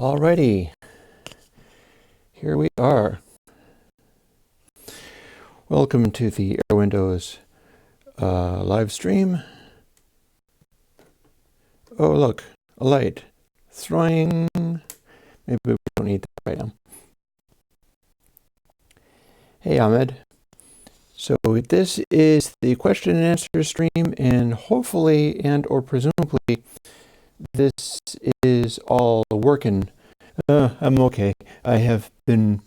Alrighty, here we are. Welcome to the Airwindows live stream. Oh, look, a light. Throwing. Maybe we don't need that right now. Hey, Ahmed. So this is the question and answer stream, and hopefully or presumably this is all working. I'm okay. I have been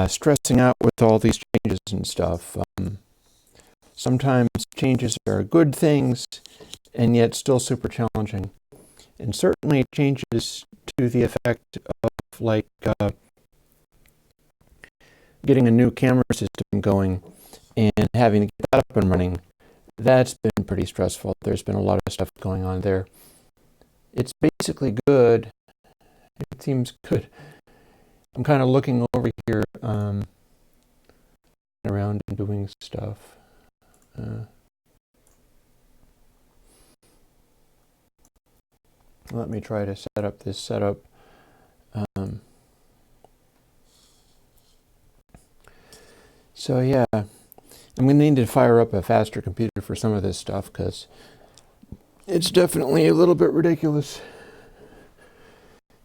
stressing out with all these changes and stuff. Sometimes changes are good things and yet still super challenging. And certainly changes to the effect of like getting a new camera system going and having to get that up and running. That's been pretty stressful. There's been a lot of stuff going on there. It's basically good. It seems good. I'm kind of looking over here around and doing stuff. Let me try to set up this setup. So yeah, I'm going to need to fire up a faster computer for some of this stuff because it's definitely a little bit ridiculous.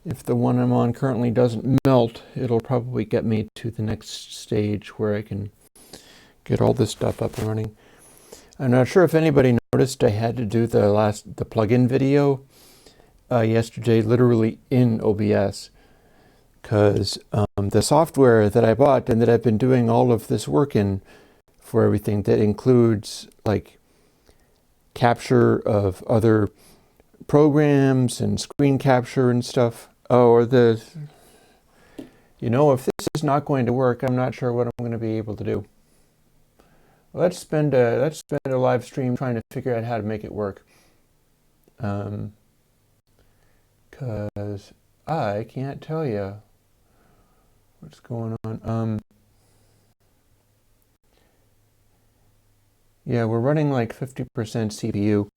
If the one I'm on currently doesn't melt, it'll probably get me to the next stage where I can get all this stuff up and running. I'm not sure if anybody noticed I had to do the plugin video yesterday, literally in OBS, because the software that I bought and that I've been doing all of this work in for everything, that includes like capture of other programs and screen capture and stuff. If this is not going to work, I'm not sure what I'm going to be able to do. Let's spend a live stream trying to figure out how to make it work. Because I can't tell you what's going on. Yeah, we're running like 50% CPU.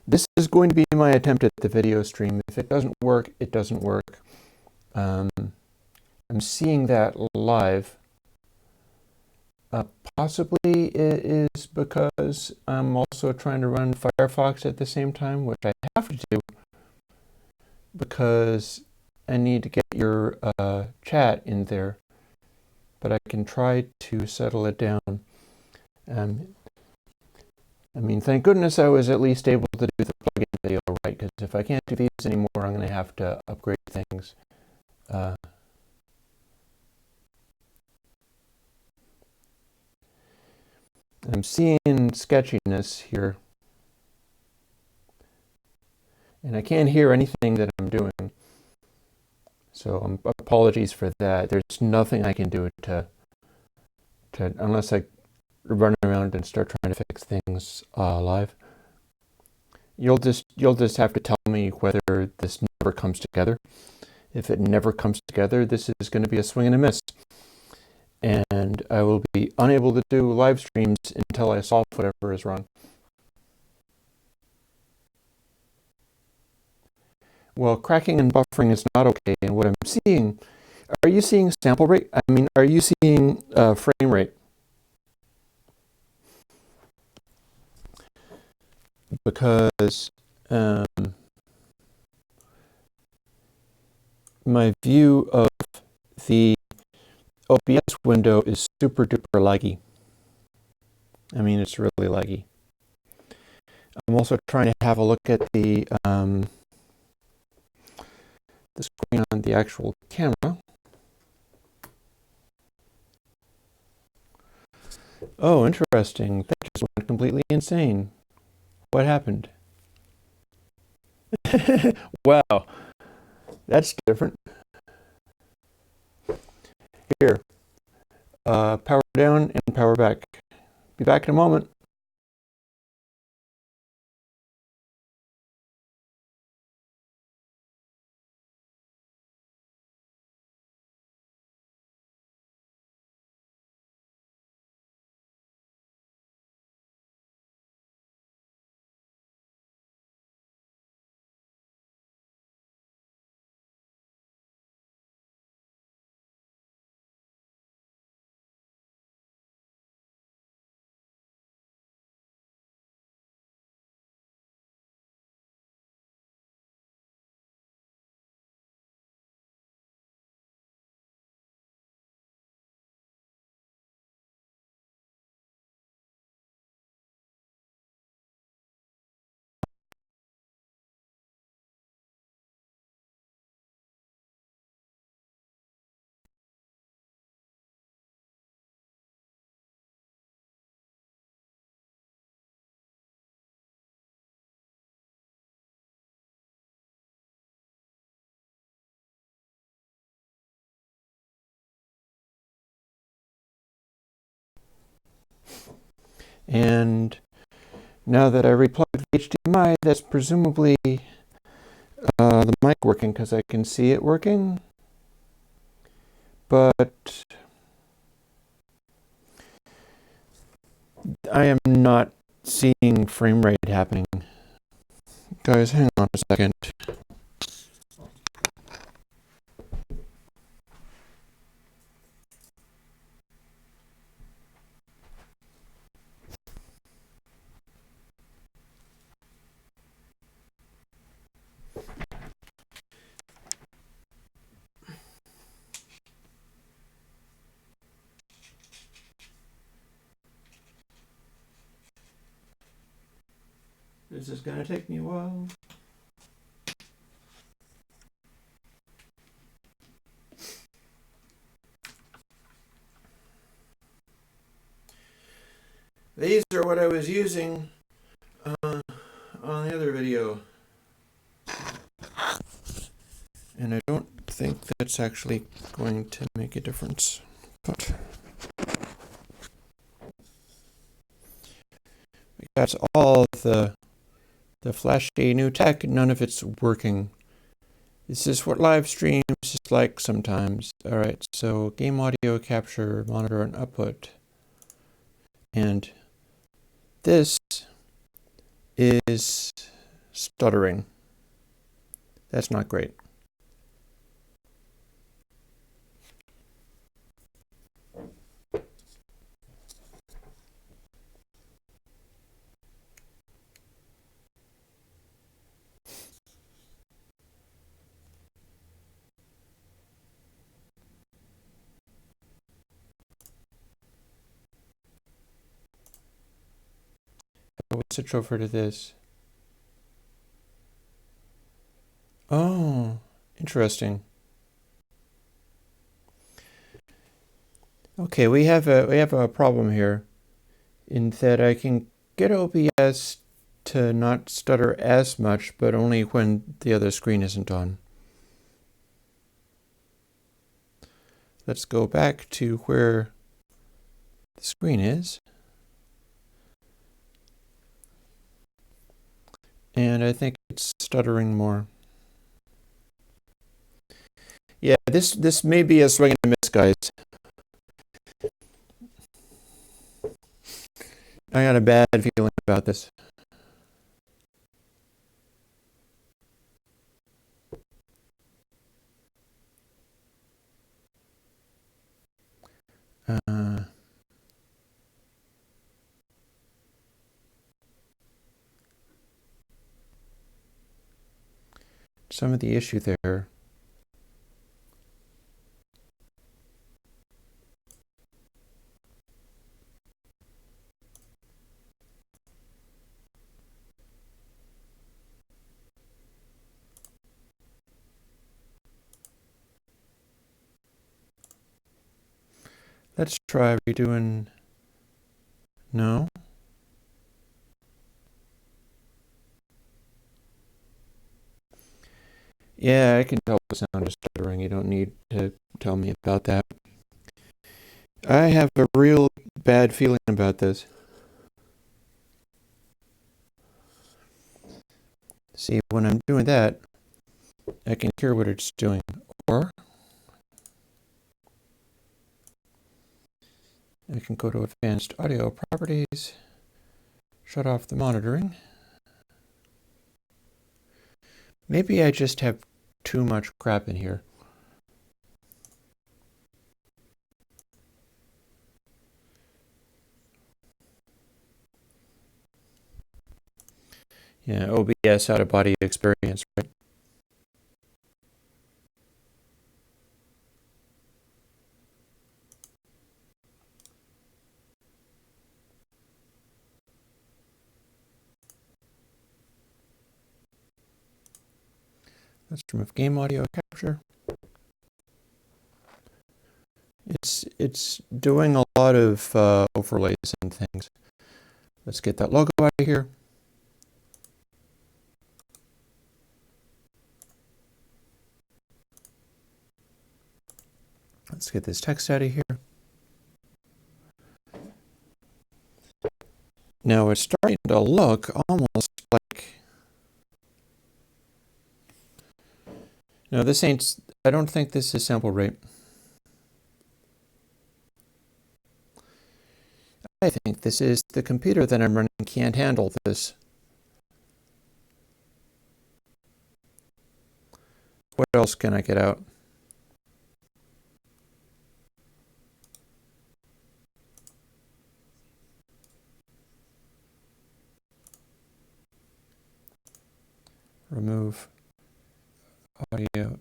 This is going to be my attempt at the video stream. If it doesn't work, it doesn't work. I'm seeing that live. Possibly it is because I'm also trying to run Firefox at the same time, which I have to do because I need to get your chat in there. But I can try to settle it down. Thank goodness I was at least able to do the plugin video right, because if I can't do these anymore, I'm going to have to upgrade things. I'm seeing sketchiness here, and I can't hear anything that I'm doing. So apologies for that. There's nothing I can do to unless I run around and start trying to fix things live. You'll just have to tell me whether this never comes together. If it never comes together, this is going to be a swing and a miss. And I will be unable to do live streams until I solve whatever is wrong. Well, cracking and buffering is not okay. And what I'm seeing, are you seeing sample rate? Are you seeing frame rate? Because my view of the OBS window is super duper laggy. It's really laggy. I'm also trying to have a look at the screen on the actual camera. Oh, interesting. That just went completely insane. What happened? Wow, that's different. Here, power down and power back. Be back in a moment. And now that I replugged the HDMI, that's presumably the mic working because I can see it working. But I am not seeing frame rate happening. Guys, hang on a second. This is going to take me a while. These are what I was using on the other video. And I don't think that's actually going to make a difference. But that's all the flashy new tech, none of it's working. This is what live streams is like sometimes. Alright, so game audio capture, monitor and output. And this is stuttering. That's not great. We'll switch over to this. Oh, interesting. Okay, we have a problem here in that I can get OBS to not stutter as much, but only when the other screen isn't on. Let's go back to where the screen is. And I think it's stuttering more. Yeah, this may be a swing and a miss, guys. I got a bad feeling about this. Some of the issue there. Let's try redoing. No. Yeah, I can tell the sound is stuttering. You don't need to tell me about that. I have a real bad feeling about this. See, when I'm doing that, I can hear what it's doing. Or I can go to Advanced Audio Properties, shut off the monitoring. Maybe I just have too much crap in here. Yeah, OBS, out-of-body experience, right? Let's remove game audio capture. It's doing a lot of overlays and things. Let's get that logo out of here. Let's get this text out of here. Now it's starting to look almost like... No, this ain't... I don't think this is sample rate. I think this is the computer that I'm running can't handle this. What else can I get out? Remove audio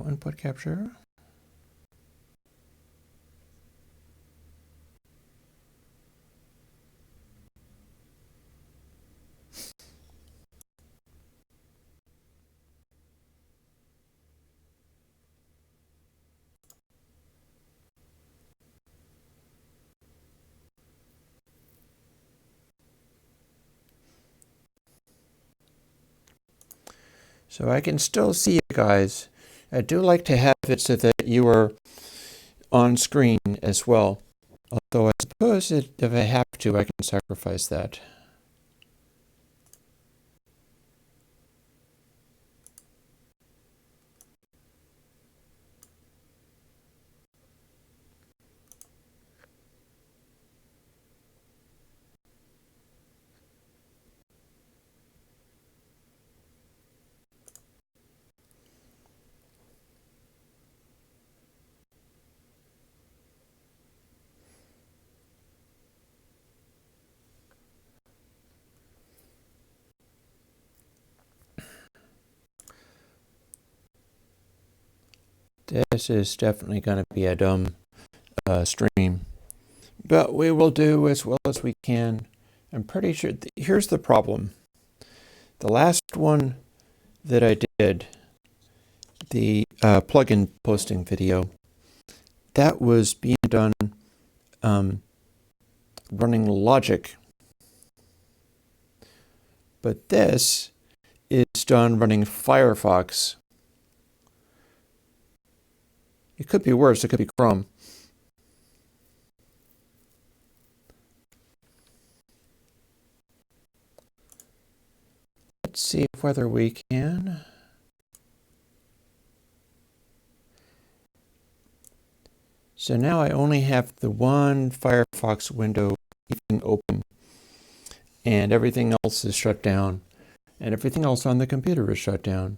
input capture. So I can still see you guys. I do like to have it so that you are on screen as well. Although I suppose if I have to, I can sacrifice that. This is definitely going to be a dumb stream, but we will do as well as we can. I'm pretty sure, here's the problem. The last one that I did, the plugin posting video, that was being done running Logic. But this is done running Firefox. It could be worse, it could be Chrome. Let's see whether we can. So now I only have the one Firefox window even open, and everything else is shut down, and everything else on the computer is shut down.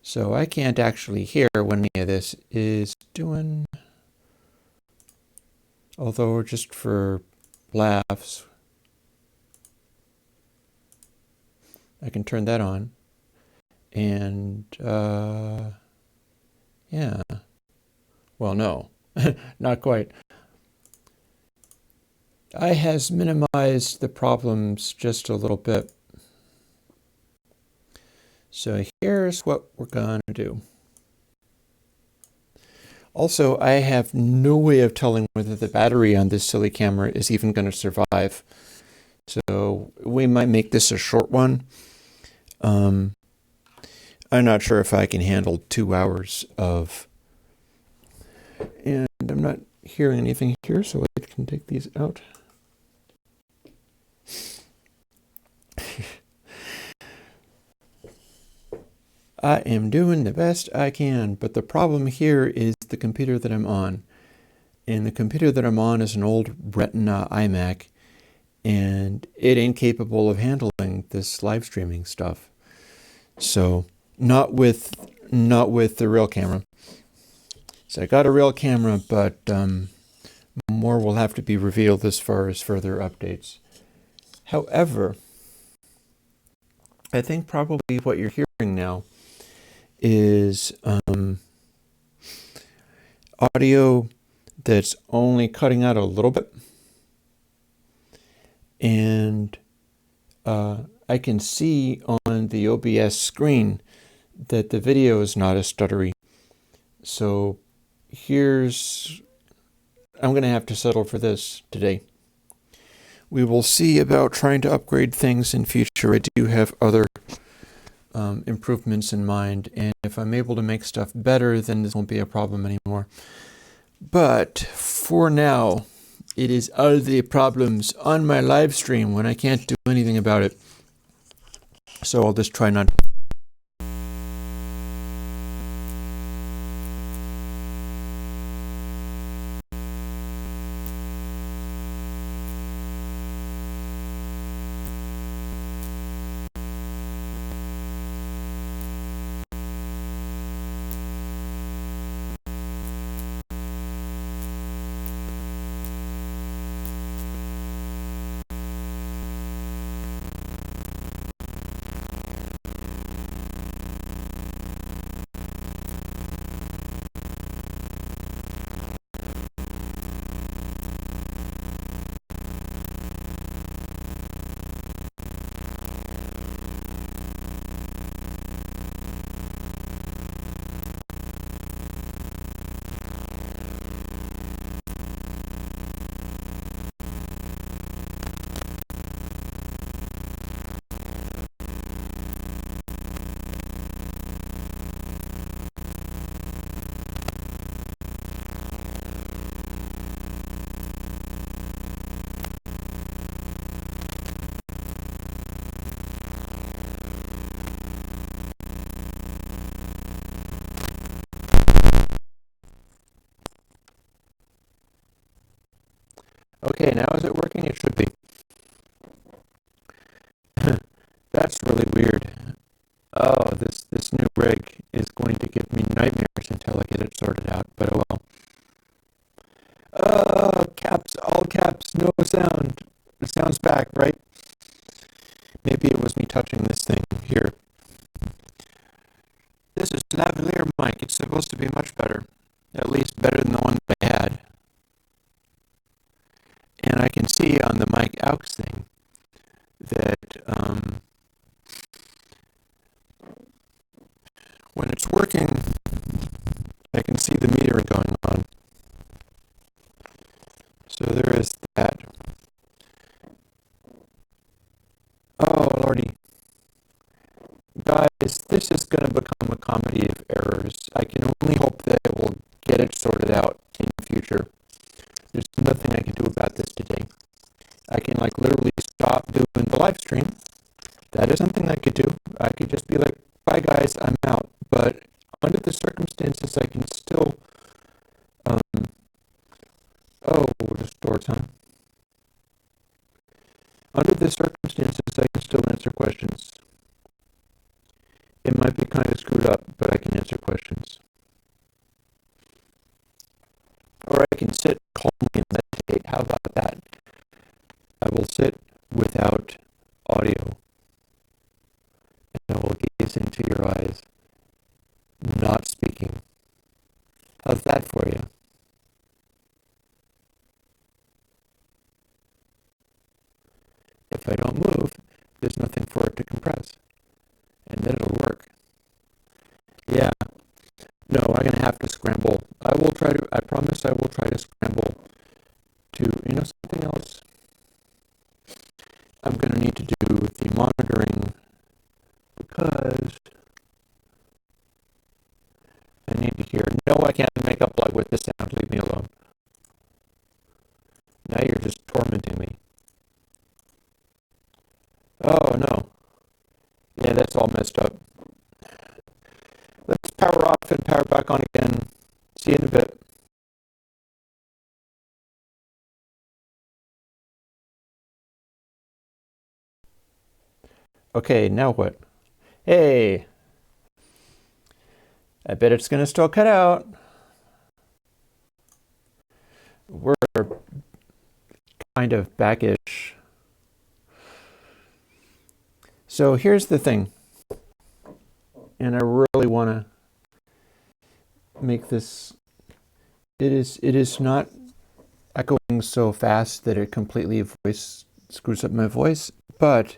So I can't actually hear when any of this is doing, although just for laughs, I can turn that on. And yeah, well, no, not quite. I has minimized the problems just a little bit. So here's what we're going to do. Also, I have no way of telling whether the battery on this silly camera is even going to survive. So we might make this a short one. I'm not sure if I can handle 2 hours of... And I'm not hearing anything here, so I can take these out. I am doing the best I can, but the problem here is the computer that I'm on. And the computer that I'm on is an old Retina iMac, and it ain't capable of handling this live streaming stuff. So, not with the real camera. So I got a real camera, but more will have to be revealed as far as further updates. However, I think probably what you're hearing now is audio that's only cutting out a little bit, and I can see on the OBS screen that the video is not as stuttery. So I'm going to have to settle for this today. We will see about trying to upgrade things in future. I do have other improvements in mind, and if I'm able to make stuff better, then this won't be a problem anymore. But for now, It is all the problems on my live stream when I can't do anything about it. So I'll just try not. Okay, now is it working? It should be. That's really weird. Oh, this new rig is going to give me nightmares until I get it sorted out, but oh well. Caps, all caps, no sound. The sound's back, right? Maybe it was me touching this thing here. This is a lavalier mic. It's supposed to be much better. At least better than the one that I had. And I can see on the mic aux thing that when it's working, I can see the metering going on. So there is that. Oh, Lordy. Guys, this is going to become a comedy of errors. I can only hope that I will get it sorted out in the future. There's nothing I can do about this today. I can literally stop doing the live stream. That is something I could do. I could just be like, bye guys, I'm out. But under the circumstances, I can still, restore time. Under the circumstances, I can still answer questions. It might be kind of screwed up, but I can answer questions. Or I can sit calmly and meditate. How about that? I will sit without audio. And I will gaze into your eyes, not speaking. How's that for you? If I don't move, there's nothing for it to compress. And then it'll work. Yeah. No, I'm going to have to scramble. I promise I will try to scramble to, something else. I'm going to need to do the monitoring because I need to hear, no, I can't make up like with the sound, leave me alone. Now you're just tormenting me. Oh, no. Yeah, that's all messed up. Let's power off and power back on again. See you in a bit. Okay, now what? Hey! I bet it's going to still cut out. We're kind of backish. So here's the thing. And I really want to make this, it is not echoing so fast that it completely screws up my voice, but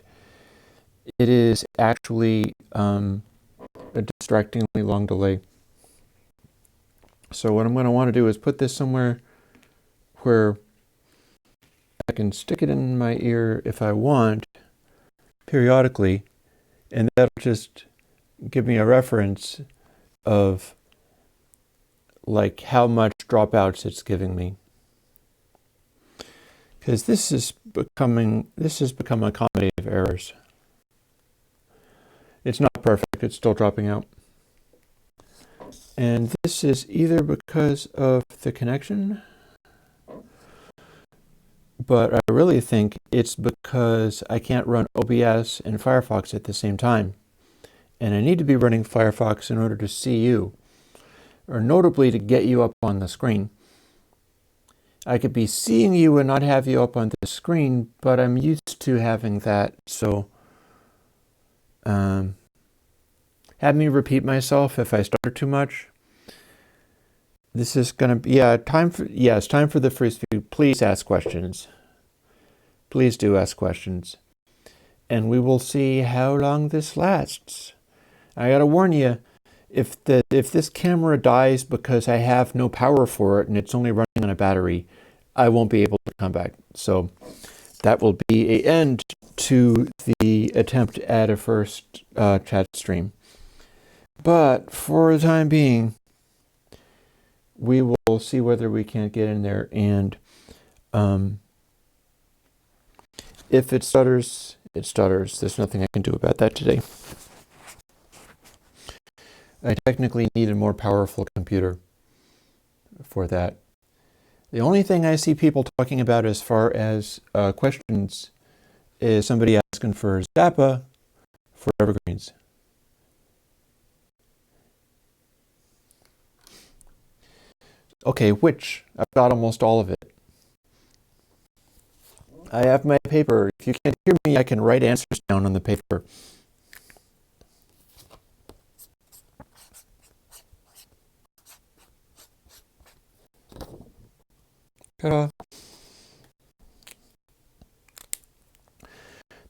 it is actually a distractingly long delay. So what I'm going to want to do is put this somewhere where I can stick it in my ear if I want periodically, and that'll just give me a reference of how much dropouts it's giving me. because this has become a comedy of errors. It's not perfect, it's still dropping out. And this is either because of the connection, but I really think it's because I can't run OBS and Firefox at the same time. And I need to be running Firefox in order to see you, or notably to get you up on the screen. I could be seeing you and not have you up on the screen, but I'm used to having that, so have me repeat myself if I stutter too much. This is going to be, it's time for the freeze view. Please ask questions. Please do ask questions. And we will see how long this lasts. I gotta warn you, if this camera dies because I have no power for it and it's only running on a battery, I won't be able to come back. So that will be an end to the attempt at a first chat stream. But for the time being, we will see whether we can't get in there, and if it stutters, it stutters. There's nothing I can do about that today. I technically need a more powerful computer for that. The only thing I see people talking about as far as questions is somebody asking for Zappa for evergreens. Okay, which? I've got almost all of it. I have my paper. If you can't hear me, I can write answers down on the paper. Ta-da.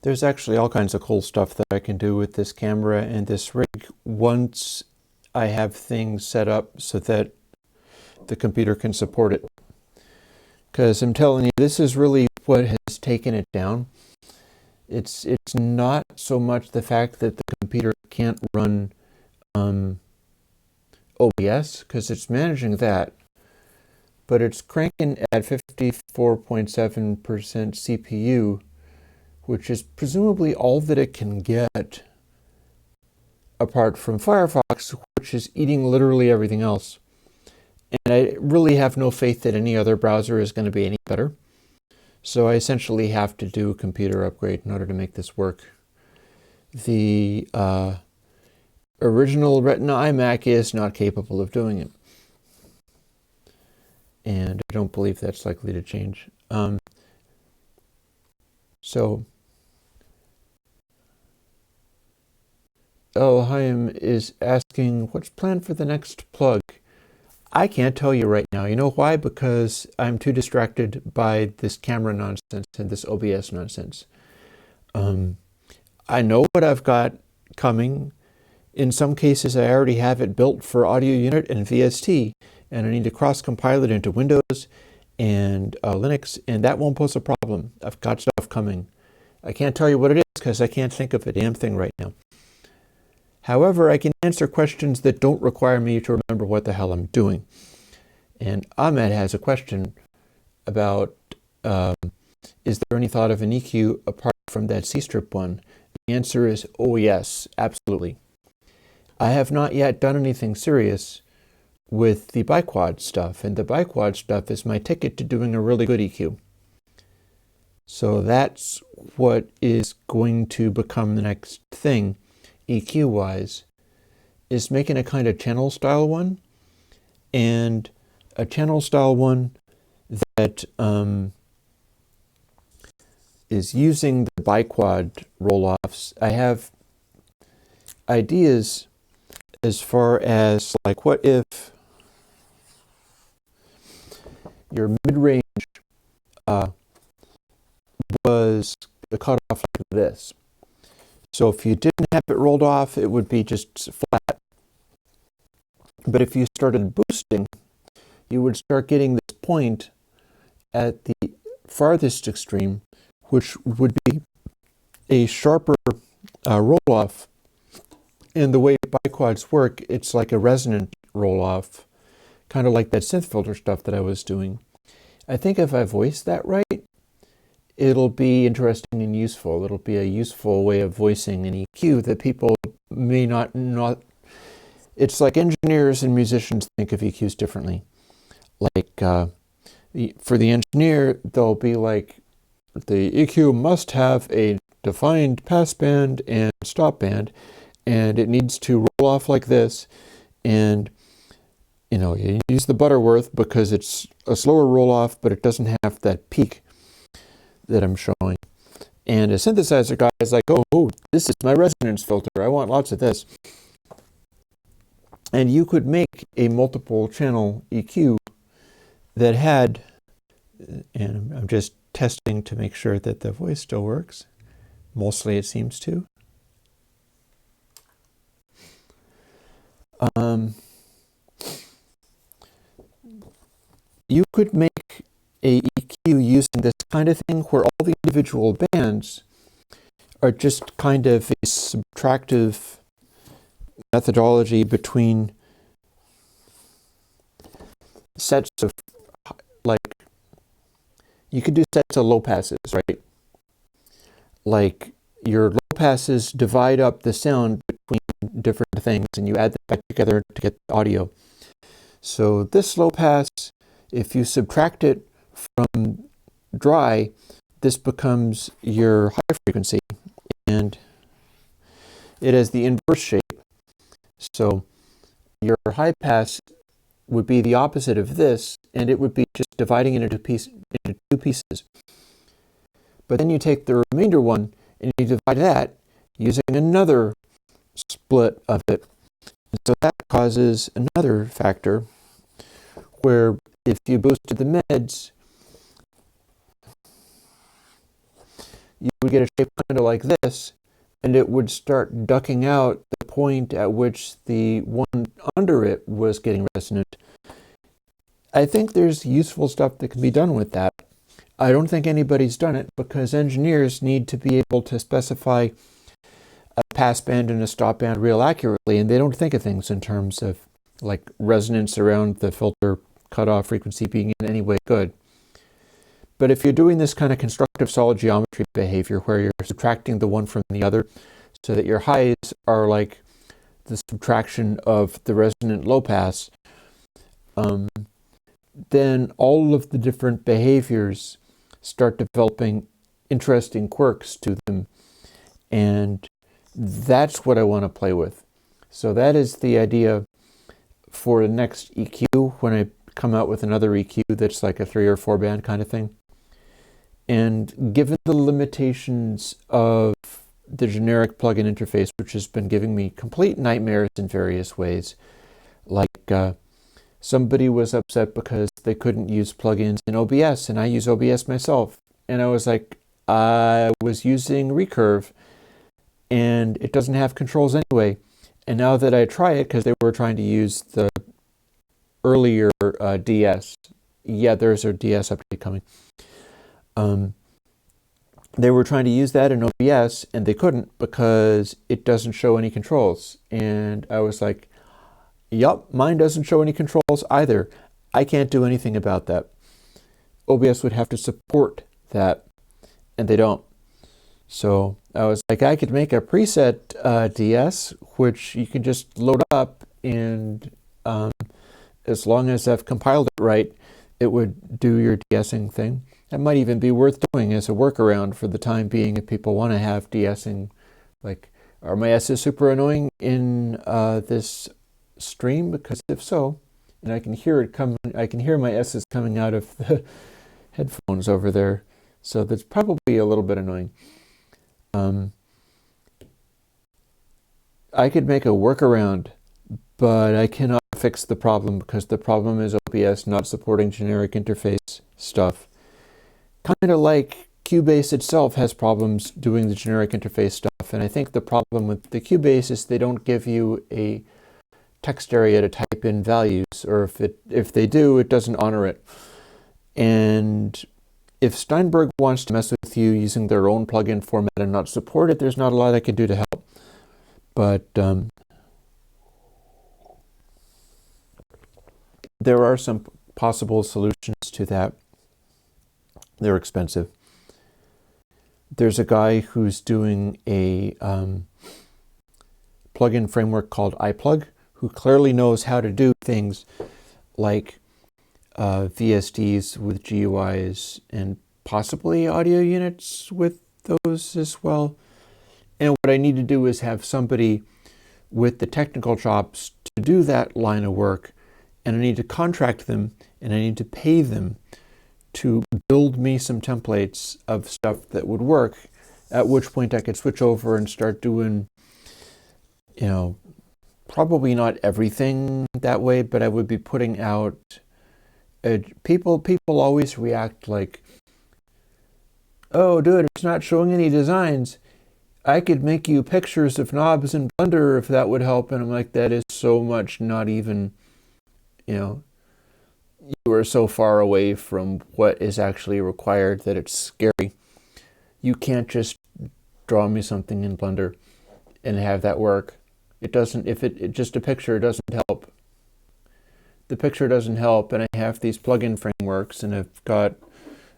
There's actually all kinds of cool stuff that I can do with this camera and this rig once I have things set up so that the computer can support it. Because I'm telling you, this is really what has taken it down. It's not so much the fact that the computer can't run OBS, because it's managing that, but it's cranking at 54.7% CPU, which is presumably all that it can get apart from Firefox, which is eating literally everything else. And I really have no faith that any other browser is going to be any better. So I essentially have to do a computer upgrade in order to make this work. The original Retina iMac is not capable of doing it. And I don't believe that's likely to change. Chaim is asking, what's planned for the next plug? I can't tell you right now. You know why? Because I'm too distracted by this camera nonsense and this OBS nonsense. I know what I've got coming. In some cases, I already have it built for Audio Unit and VST, and I need to cross-compile it into Windows and Linux, and that won't pose a problem. I've got stuff coming. I can't tell you what it is because I can't think of a damn thing right now. However, I can answer questions that don't require me to remember what the hell I'm doing. And Ahmed has a question about, is there any thought of an EQ apart from that C-strip one? The answer is, oh yes, absolutely. I have not yet done anything serious with the biquad stuff, and the biquad stuff is my ticket to doing a really good EQ. So that's what is going to become the next thing, EQ-wise, is making a kind of channel style one, and a channel style one that is using the biquad roll-offs. I have ideas as far as, like, what if your mid-range was cut off like this. So if you didn't have it rolled off, it would be just flat. But if you started boosting, you would start getting this point at the farthest extreme, which would be a sharper roll-off. And the way biquads work, it's like a resonant roll-off, kind of like that synth filter stuff that I was doing. I think if I voiced that right, it'll be interesting and useful. It'll be a useful way of voicing an EQ that people may not. It's like engineers and musicians think of EQs differently. Like for the engineer, they'll be like, the EQ must have a defined pass band and stop band, and it needs to roll off like this. And you use the Butterworth because it's a slower roll off, but it doesn't have that peak that I'm showing. And a synthesizer guy is like, oh, this is my resonance filter. I want lots of this. And you could make a multiple channel EQ that had, and I'm just testing to make sure that the voice still works. Mostly it seems to. You could make a EQ using this kind of thing where all the individual bands are just kind of a subtractive methodology between sets of, like, you could do sets of low passes, right? Like, your low passes divide up the sound between different things and you add them back together to get the audio. So this low pass, if you subtract it from dry, this becomes your high frequency, and it has the inverse shape. So your high pass would be the opposite of this, and it would be just dividing it into two pieces. But then you take the remainder one and you divide that using another split of it. And so that causes another factor where if you boosted the mids, you would get a shape kind of like this, and it would start ducking out the point at which the one under it was getting resonant. I think there's useful stuff that can be done with that. I don't think anybody's done it because engineers need to be able to specify a pass band and a stop band real accurately, and they don't think of things in terms of like resonance around the filter cutoff frequency being in any way good. But if you're doing this kind of constructive solid geometry behavior where you're subtracting the one from the other so that your highs are like the subtraction of the resonant low pass, then all of the different behaviors start developing interesting quirks to them. And that's what I want to play with. So that is the idea for the next EQ when I come out with another EQ that's like a 3 or 4 band kind of thing. And given the limitations of the generic plugin interface, which has been giving me complete nightmares in various ways, like somebody was upset because they couldn't use plugins in OBS, and I use OBS myself. And I was like, I was using Recurve, and it doesn't have controls anyway. And now that I try it, because they were trying to use the earlier DS, yeah, there's a DS update coming. They were trying to use that in OBS, and they couldn't because it doesn't show any controls. And I was like, yup, mine doesn't show any controls either. I can't do anything about that. OBS would have to support that, and they don't. So I was like, I could make a preset DS, which you can just load up, and as long as I've compiled it right, it would do your de-essing thing. That might even be worth doing as a workaround for the time being if people want to have de-essing. Like, are my S's super annoying in this stream? Because if so, and I can hear it come, I can hear my S's coming out of the headphones over there. So that's probably a little bit annoying. I could make a workaround, but I cannot fix the problem because the problem is OBS not supporting generic interface stuff. Kind of like Cubase itself has problems doing the generic interface stuff, and I think the problem with the Cubase is they don't give you a text area to type in values, or if they do, it doesn't honor it. And if Steinberg wants to mess with you using their own plugin format and not support it, there's not a lot I can do to help. But there are some possible solutions to that. They're expensive. there's a guy who's doing a plugin framework called iPlug, who clearly knows how to do things like VSDs with GUIs and possibly audio units with those as well. And what I need to do is have somebody with the technical chops to do that line of work, and I need to contract them and I need to pay them to build me some templates of stuff that would work, at which point I could switch over and start doing, probably not everything that way, but I would be putting out, people always react like, oh dude, it's not showing any designs. I could make you pictures of knobs in Blender if that would help. And I'm like, that is so much not even, you are so far away from what is actually required that it's scary. You can't just draw me something in Blender and have that work. It doesn't, if it just a picture doesn't help. The picture doesn't help, and I have these plugin frameworks, and I've got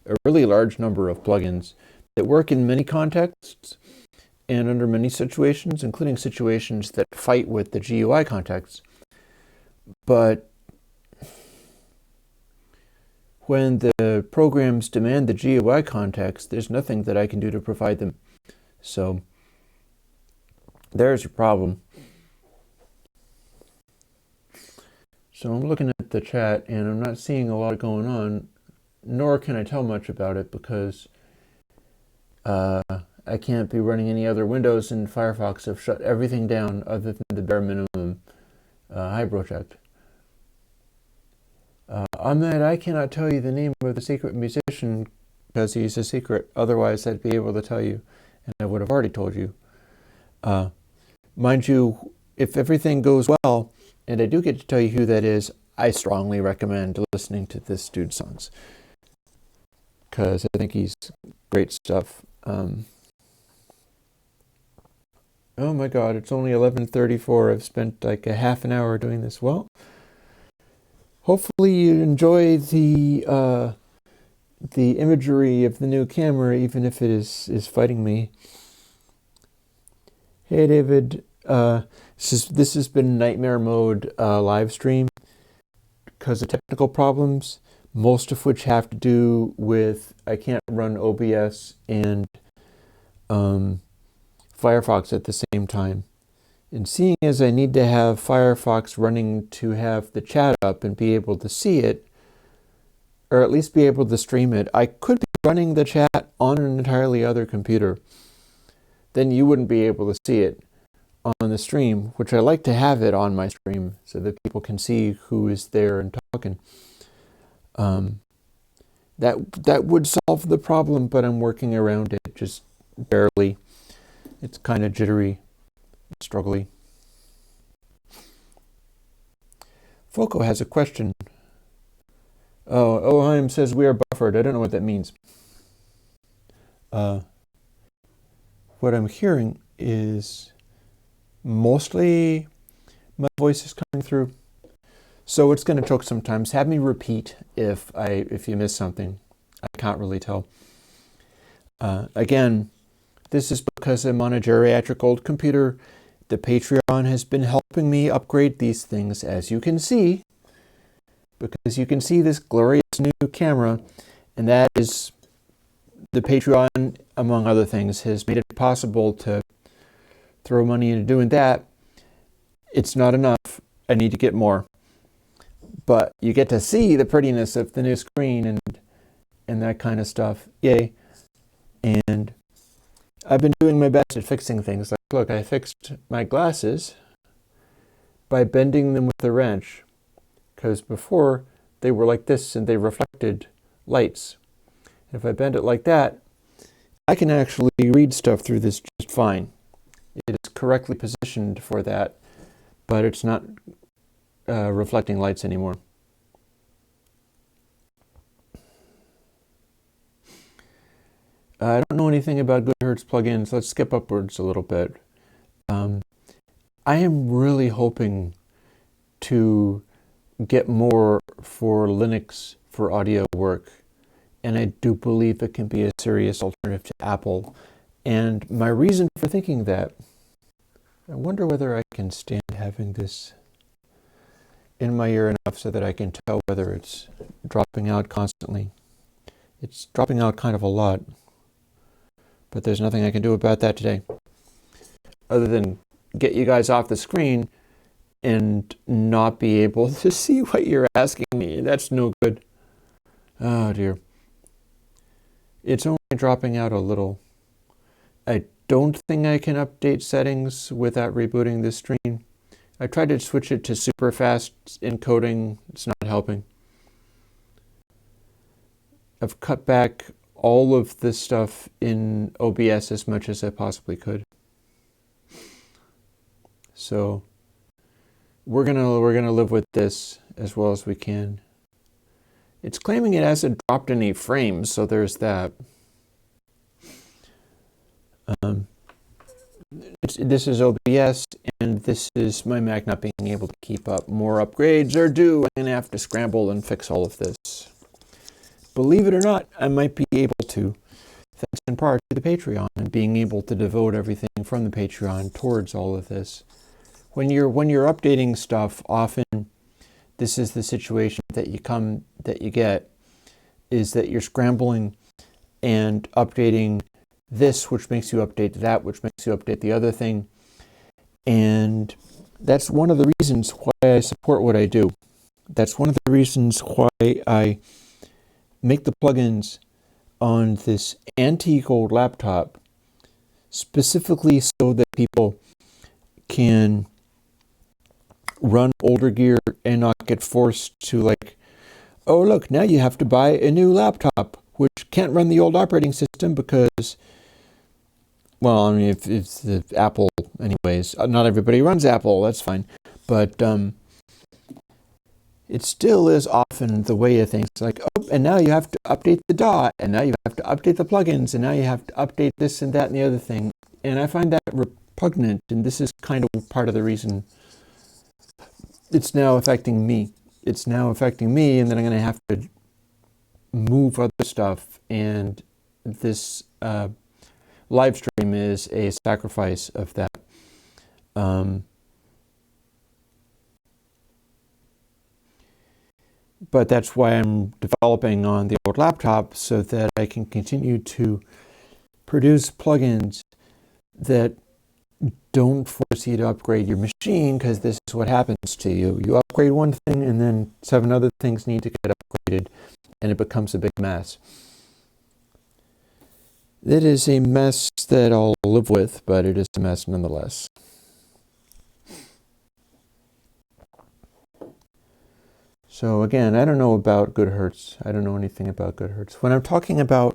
a really large number of plugins that work in many contexts and under many situations, including situations that fight with the GUI context. But when the programs demand the GUI context, there's nothing that I can do to provide them. So there's your problem. So I'm looking at the chat and I'm not seeing a lot going on, nor can I tell much about it because I can't be running any other windows, and Firefox have shut everything down other than the bare minimum hybrid check. Ahmed, I cannot tell you the name of the secret musician because he's a secret. Otherwise, I'd be able to tell you, and I would have already told you. Mind you, if everything goes well, and I do get to tell you who that is, I strongly recommend listening to this dude's songs because I think he's great stuff. Oh my God, it's only 11:34. I've spent like a half an hour doing this. Well, hopefully you enjoy the imagery of the new camera, even if it is fighting me. Hey David, this has been nightmare mode live stream because of technical problems, most of which have to do with I can't run OBS and Firefox at the same time. And seeing as I need to have Firefox running to have the chat up and be able to see it, or at least be able to stream it, I could be running the chat on an entirely other computer. Then you wouldn't be able to see it on the stream, which I like to have it on my stream so that people can see who is there and talking. That would solve the problem, but I'm working around it just barely. It's kind of jittery, struggly. Foco has a question. Oh, Oheim says we are buffered. I don't know what that means. What I'm hearing is mostly my voice is coming through. So it's going to choke sometimes. Have me repeat if you miss something. I can't really tell. Again, this is because I'm on a geriatric old computer. The Patreon has been helping me upgrade these things, as you can see, because you can see this glorious new camera, and that is the Patreon, among other things, has made it possible to throw money into doing that. It's not enough. I need to get more. But you get to see the prettiness of the new screen and that kind of stuff. Yay. And I've been doing my best at fixing things. Like, look, I fixed my glasses by bending them with a wrench, because before they were like this and they reflected lights. And if I bend it like that, I can actually read stuff through this just fine. It is correctly positioned for that, but it's not reflecting lights anymore. I don't know anything about GoodHertz plugins. Let's skip upwards a little bit. I am really hoping to get more for Linux for audio work, and I do believe it can be a serious alternative to Apple And my reason for thinking that, I wonder whether I can stand having this in my ear enough so that I can tell whether it's dropping out constantly. It's dropping out kind of a lot, but there's nothing I can do about that today, other than get you guys off the screen and not be able to see what you're asking me. That's no good. Oh dear. It's only dropping out a little. I don't think I can update settings without rebooting the stream. I tried to switch it to super fast encoding. It's not helping. I've cut back all of this stuff in OBS as much as I possibly could. So we're gonna live with this as well as we can. It's claiming it hasn't dropped any frames, so there's that. This is OBS, and this is my Mac not being able to keep up. More upgrades are due. I'm gonna have to scramble and fix all of this. Believe it or not, I might be able to, thanks in part to the Patreon and being able to devote everything from the Patreon towards all of this. When you're updating stuff, often this is the situation that you get, is that you're scrambling and updating this, which makes you update that, which makes you update the other thing. And that's one of the reasons why I support what I do. That's one of the reasons why I make the plugins on this antique old laptop, specifically so that people can run older gear and not get forced to, like, oh look, now you have to buy a new laptop which can't run the old operating system because, well, I mean, if it's the Apple anyways, not everybody runs Apple, that's fine, but it still is often the way of things, like, oh, and now you have to update the DAW, and now you have to update the plugins, and now you have to update this and that and the other thing. And I find that repugnant, and this is kind of part of the reason it's now affecting me. It's now affecting me, and then I'm going to have to move other stuff, and this live stream is a sacrifice of that. But that's why I'm developing on the old laptop, so that I can continue to produce plugins that don't force you to upgrade your machine, because this is what happens to you. You upgrade one thing and then 7 other things need to get upgraded, and it becomes a big mess. It is a mess that I'll live with, but it is a mess nonetheless. So again, I don't know about GoodHertz. I don't know anything about GoodHertz. When I'm talking about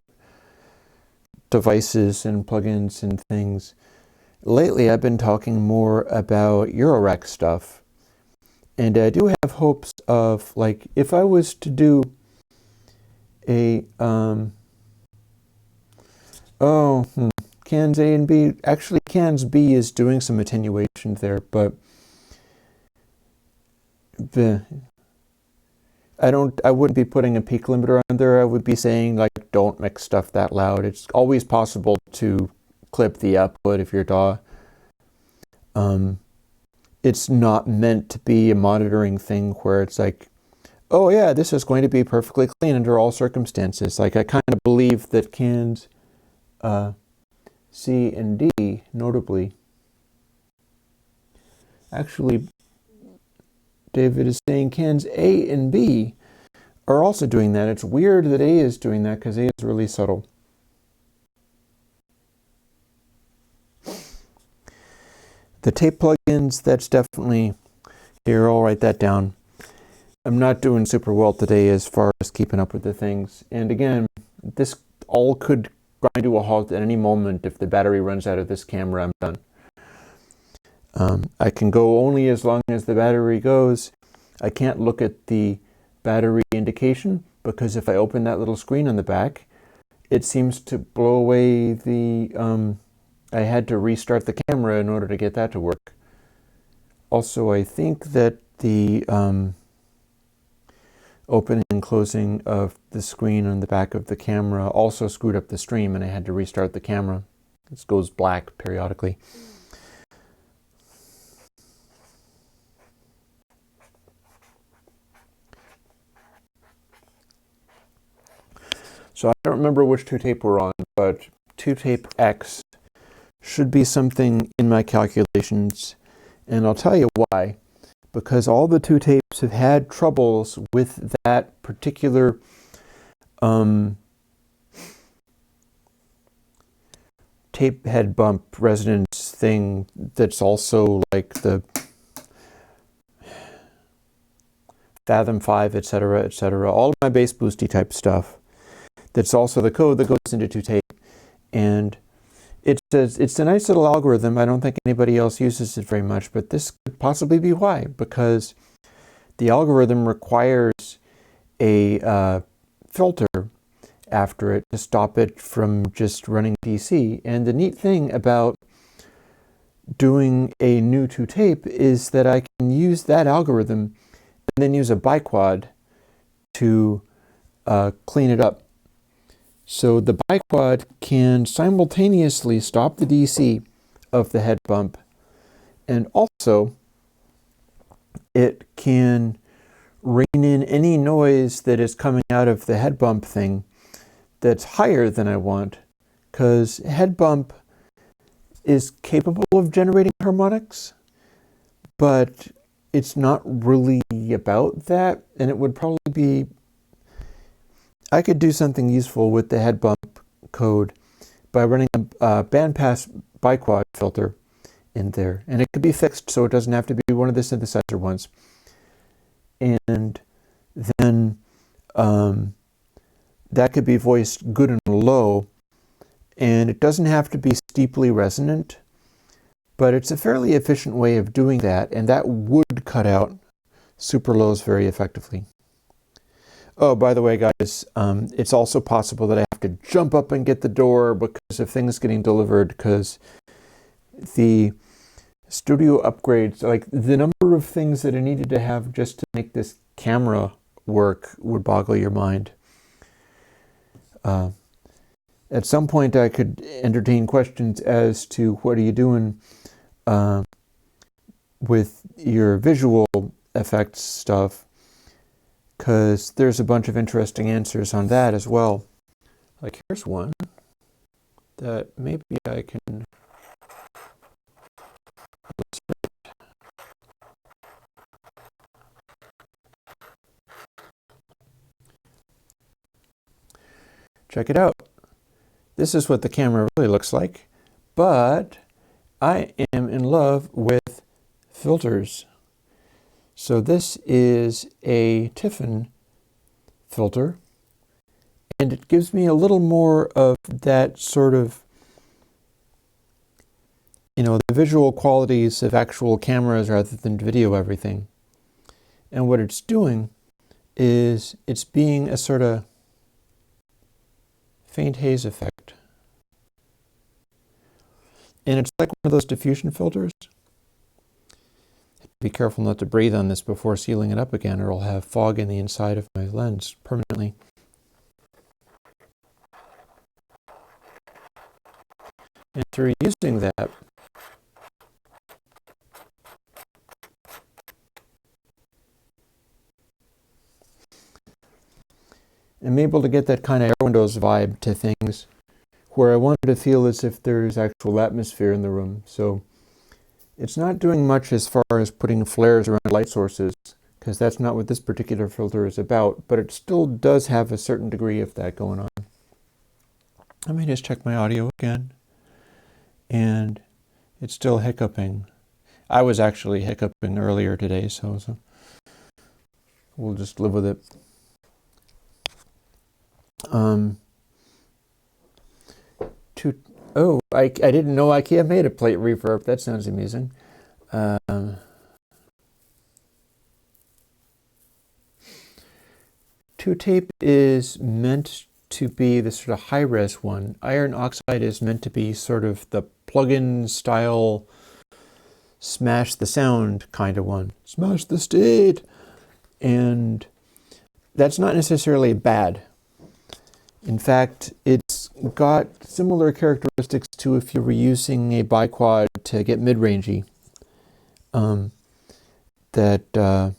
devices and plugins and things, lately I've been talking more about Eurorack stuff. And I do have hopes of, like, if I was to do a, cans A and B, actually cans B is doing some attenuation there, but I wouldn't be putting a peak limiter on there. I would be saying, like, don't mix stuff that loud. It's always possible to clip the output of your DAW. It's not meant to be a monitoring thing where it's like, oh yeah, this is going to be perfectly clean under all circumstances. Like, I kind of believe that cans C and D, notably, actually, David is saying cans A and B are also doing that. It's weird that A is doing that because A is really subtle. The tape plugins, that's definitely, here, I'll write that down. I'm not doing super well today as far as keeping up with the things. And again, this all could grind to a halt at any moment. If the battery runs out of this camera, I'm done. I can go only as long as the battery goes. I can't look at the battery indication, because if I open that little screen on the back, it seems to blow away the, I had to restart the camera in order to get that to work. Also, I think that the opening and closing of the screen on the back of the camera also screwed up the stream, and I had to restart the camera. It goes black periodically. So I don't remember which 2-tape we're on, but 2-tape X should be something in my calculations, and I'll tell you why. Because all the 2-tapes have had troubles with that particular tape head bump resonance thing that's also like the Fathom 5, etc., etc. All of my bass boosty type stuff. That's also the code that goes into 2-tape. And it's a nice little algorithm. I don't think anybody else uses it very much, but this could possibly be why. Because the algorithm requires a filter after it to stop it from just running DC. And the neat thing about doing a new 2-tape is that I can use that algorithm and then use a biquad to clean it up. So the biquad can simultaneously stop the DC of the head bump, and also it can rein in any noise that is coming out of the head bump thing that's higher than I want, because head bump is capable of generating harmonics, but it's not really about that, and it would probably be, I could do something useful with the head bump code by running a bandpass biquad filter in there, and it could be fixed so it doesn't have to be one of the synthesizer ones. And then that could be voiced good and low, and it doesn't have to be steeply resonant, but it's a fairly efficient way of doing that, and that would cut out super lows very effectively. Oh, by the way, guys, it's also possible that I have to jump up and get the door because of things getting delivered, because the studio upgrades, like the number of things that I needed to have just to make this camera work would boggle your mind. At some point I could entertain questions as to what are you doing with your visual effects stuff, because there's a bunch of interesting answers on that as well. Like here's one that maybe I can check it out. This is what the camera really looks like, but I am in love with filters. So this is a Tiffin filter, and it gives me a little more of that sort of, the visual qualities of actual cameras rather than video everything. And what it's doing is it's being a sort of faint haze effect. And it's like one of those diffusion filters. Be careful not to breathe on this before sealing it up again, or I'll have fog in the inside of my lens permanently. And through using that, I'm able to get that kind of Airwindows vibe to things, where I wanted to feel as if there's actual atmosphere in the room. So it's not doing much as far as putting flares around light sources, because that's not what this particular filter is about, but it still does have a certain degree of that going on. Let me just check my audio again. And it's still hiccuping. I was actually hiccuping earlier today, so we'll just live with it. I didn't know IKEA made a plate reverb. That sounds amusing. 2-tape is meant to be the sort of high-res one. Iron oxide is meant to be sort of the plug-in style, smash the sound kind of one. Smash the state! And that's not necessarily bad. In fact, it's got similar characteristics to if you were using a biquad to get mid-rangey. That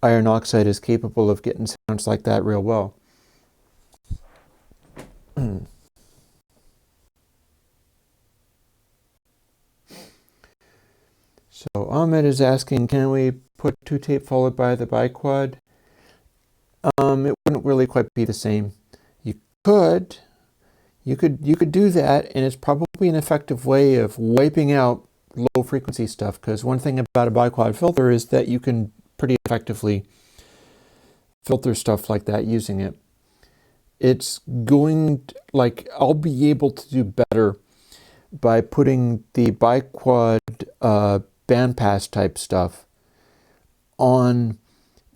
iron oxide is capable of getting sounds like that real well. So Ahmed is asking, can we put 2-tape followed by the biquad? It wouldn't really quite be the same. You could do that, and it's probably an effective way of wiping out low frequency stuff, because one thing about a biquad filter is that you can pretty effectively filter stuff like that using it. It's going to, like, I'll be able to do better by putting the biquad bandpass type stuff on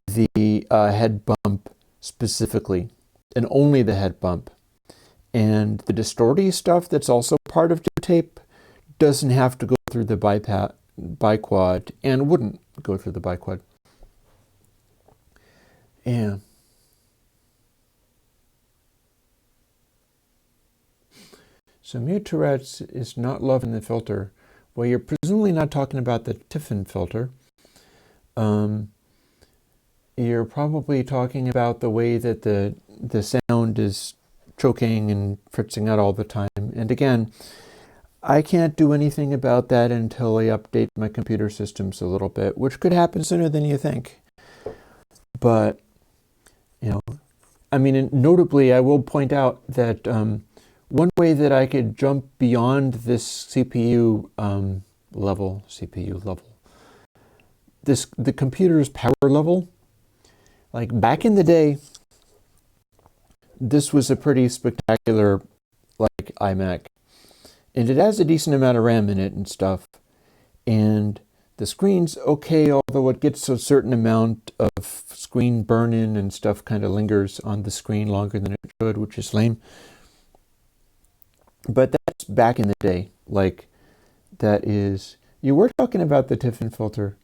the head bump specifically, and only the head bump. And the distorty stuff that's also part of 2-tape doesn't have to go through the biquad, and wouldn't go through the biquad. Yeah. So Mute Tourette's is not loving the filter. Well, you're presumably not talking about the Tiffin filter. You're probably talking about the way that the sound is choking and fritzing out all the time. And again, I can't do anything about that until I update my computer systems a little bit, which could happen sooner than you think. But, you know, I mean, notably, I will point out that one way that I could jump beyond this CPU level, the computer's power level, like back in the day, this was a pretty spectacular, like, iMac. And it has a decent amount of RAM in it and stuff. And the screen's okay, although it gets a certain amount of screen burn-in and stuff kind of lingers on the screen longer than it should, which is lame. But that's back in the day. Like, that is... You were talking about the Tiffin filter.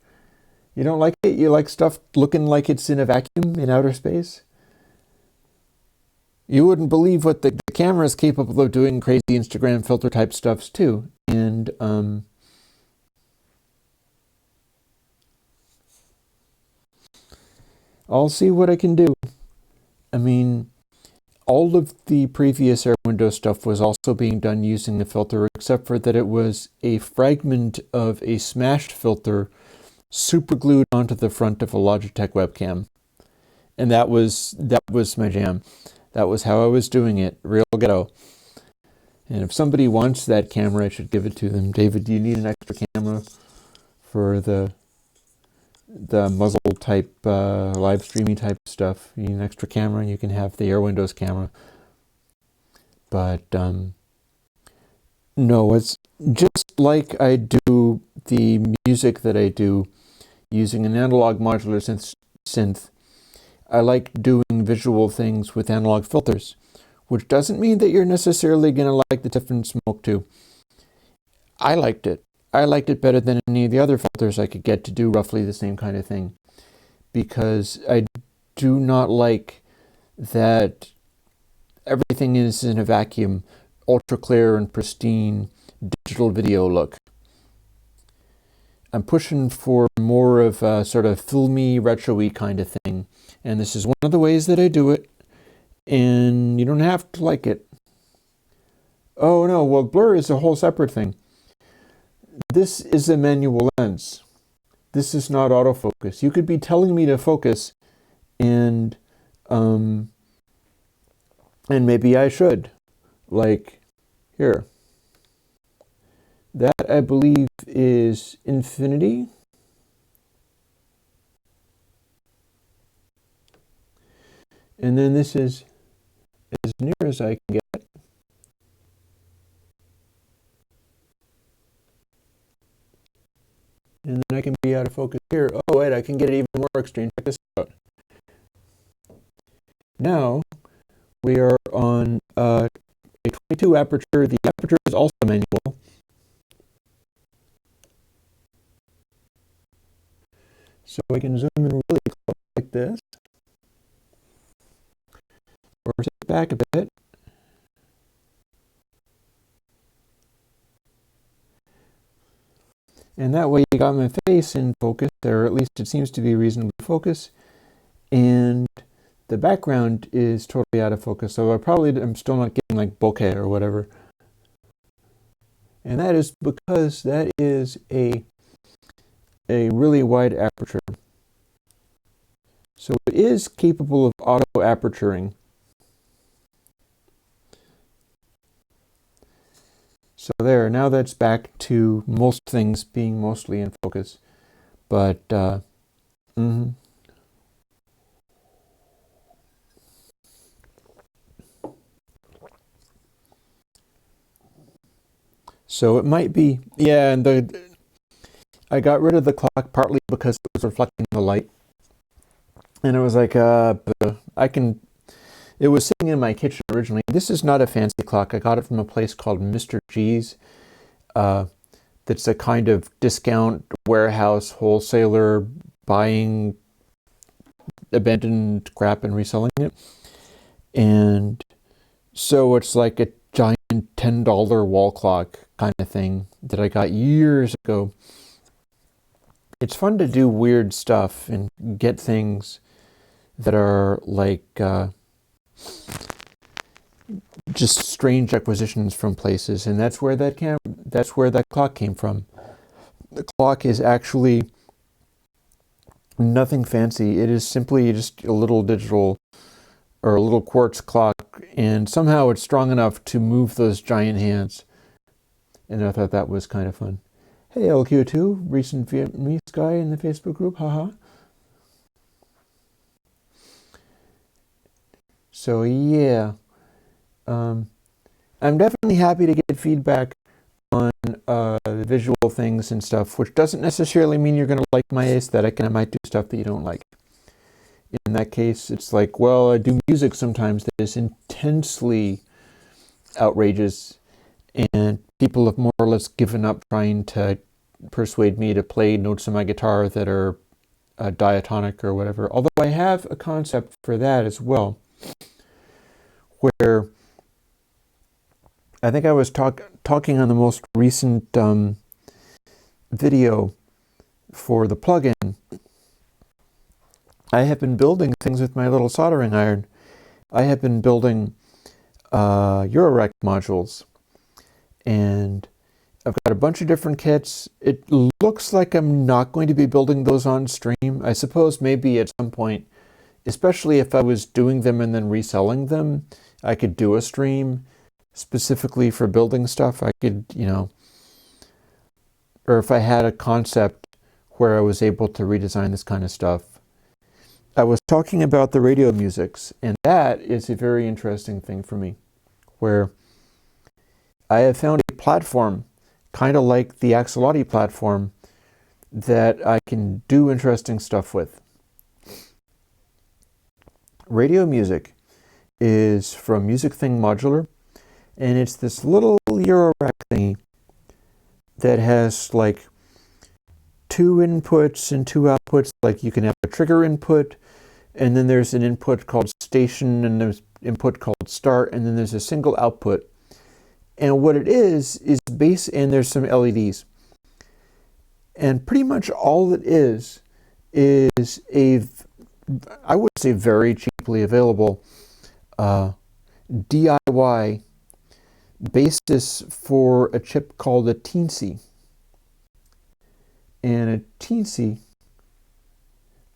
You don't like it? You like stuff looking like it's in a vacuum in outer space? You wouldn't believe what the camera is capable of doing, crazy Instagram filter type stuffs too. And I'll see what I can do. I mean, all of the previous Airwindows stuff was also being done using the filter, except for that it was a fragment of a smashed filter super glued onto the front of a Logitech webcam. And that was my jam. That was how I was doing it, real ghetto. And if somebody wants that camera, I should give it to them. David, do you need an extra camera for the muzzle type, live streaming type stuff? You need an extra camera, and you can have the Airwindows camera. But no, it's just like I do the music that I do using an analog modular synth. I like doing visual things with analog filters, which doesn't mean that you're necessarily going to like the Tiffin Smoke 2. I liked it. I liked it better than any of the other filters I could get to do roughly the same kind of thing, because I do not like that everything is in a vacuum, ultra clear and pristine digital video look. I'm pushing for more of a sort of filmy, retro-y kind of thing. And this is one of the ways that I do it. And you don't have to like it. Oh no, well, blur is a whole separate thing. This is a manual lens. This is not autofocus. You could be telling me to focus, and maybe I should. Like, here. That, I believe, is infinity. And then this is as near as I can get. And then I can be out of focus here. Oh, wait, I can get it even more extreme. Check this out. Now, we are on a 22 aperture. The aperture is also manual. So I can zoom in really close like this, or sit back a bit, And that way you got my face in focus, or at least it seems to be reasonably focused, and the background is totally out of focus. So I'm still not getting like bokeh or whatever. And that is because that is a really wide aperture. So it is capable of auto aperturing. So there, now that's back to most things being mostly in focus. But, So it might be, yeah, and I got rid of the clock partly because it was reflecting the light. And it was like, it was sitting in my kitchen originally. This is not a fancy clock. I got it from a place called Mr. G's. That's a kind of discount warehouse wholesaler buying abandoned crap and reselling it. And so it's like a giant $10 wall clock kind of thing that I got years ago. It's fun to do weird stuff and get things that are like just strange acquisitions from places, and that's where that clock came from. The clock is actually nothing fancy. It is simply just a little digital or a little quartz clock, and somehow it's strong enough to move those giant hands. And I thought that was kind of fun. Hey LQ2, recent Vietnamese guy in the Facebook group, haha. So yeah, I'm definitely happy to get feedback on the visual things and stuff, which doesn't necessarily mean you're going to like my aesthetic, and I might do stuff that you don't like. In that case, it's like, well, I do music sometimes that is intensely outrageous, and people have more or less given up trying to persuade me to play notes on my guitar that are diatonic or whatever. Although I have a concept for that as well, where I think I was talking on the most recent video for the plugin. I have been building things with my little soldering iron. I have been building Eurorack modules, and I've got a bunch of different kits. It looks like I'm not going to be building those on stream. I suppose maybe at some point, especially if I was doing them and then reselling them, I could do a stream specifically for building stuff. I could, or if I had a concept where I was able to redesign this kind of stuff. I was talking about the radio musics, and that is a very interesting thing for me, where I have found a platform, kind of like the Axolotl platform, that I can do interesting stuff with. Radio music is from Music Thing Modular, and it's this little Eurorack thingy that has like 2 inputs and 2 outputs. Like you can have a trigger input, and then there's an input called station, and there's input called start, and then there's a single output. And what it is bass, and there's some LEDs. And pretty much all it is I would say very cheaply available DIY basis for a chip called a Teensy. And a Teensy,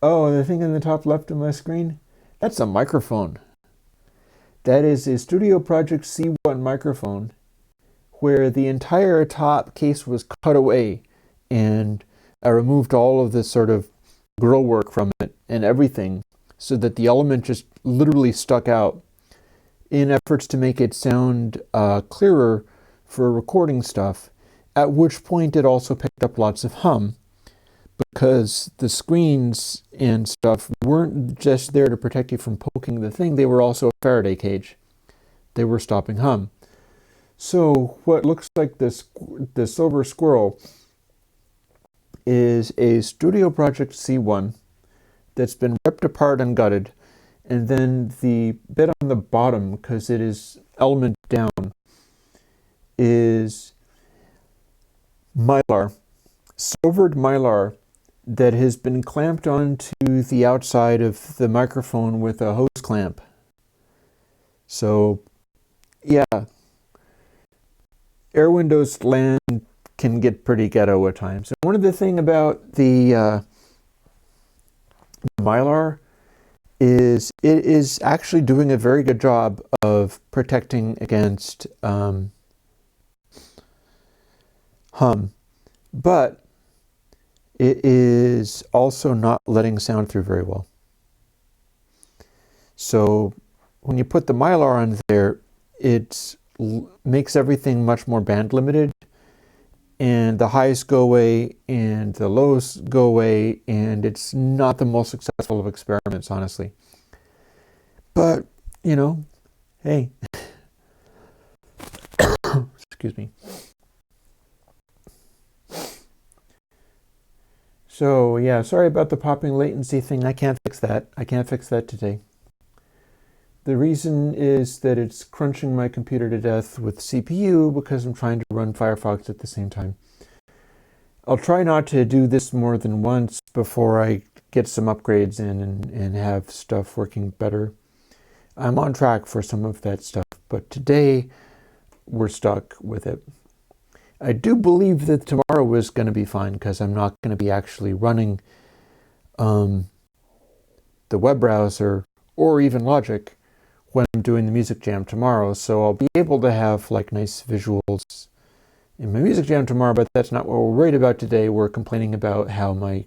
oh, the thing in the top left of my screen, that's a microphone. That is a Studio Project C1 microphone, where the entire top case was cut away, and I removed all of this sort of grill work from it and everything, so that the element just literally stuck out, in efforts to make it sound clearer for recording stuff, at which point it also picked up lots of hum, because the screens and stuff weren't just there to protect you from poking the thing, they were also a Faraday cage. They were stopping hum. So what looks like this silver squirrel is a Studio Project C1 that's been ripped apart and gutted, and then the bit on the bottom, because it is element down, is Mylar. silvered mylar that has been clamped onto the outside of the microphone with a hose clamp. So, yeah, Airwindows land can get pretty ghetto at times. And one of the things about the mylar is it is actually doing a very good job of protecting against hum, but it is also not letting sound through very well. So when you put the mylar on there, it makes everything much more band limited, and the highs go away and the lows go away, and it's not the most successful of experiments, honestly. But, you know, hey, excuse me. So yeah, sorry about the popping latency thing. I can't fix that. I can't fix that today. The reason is that it's crunching my computer to death with CPU because I'm trying to run Firefox at the same time. I'll try not to do this more than once before I get some upgrades in and have stuff working better. I'm on track for some of that stuff, but today we're stuck with it. I do believe that tomorrow is going to be fine because I'm not going to be actually running the web browser or even Logic when I'm doing the Music Jam tomorrow. So I'll be able to have like nice visuals in my Music Jam tomorrow, but that's not what we're worried about today. We're complaining about how my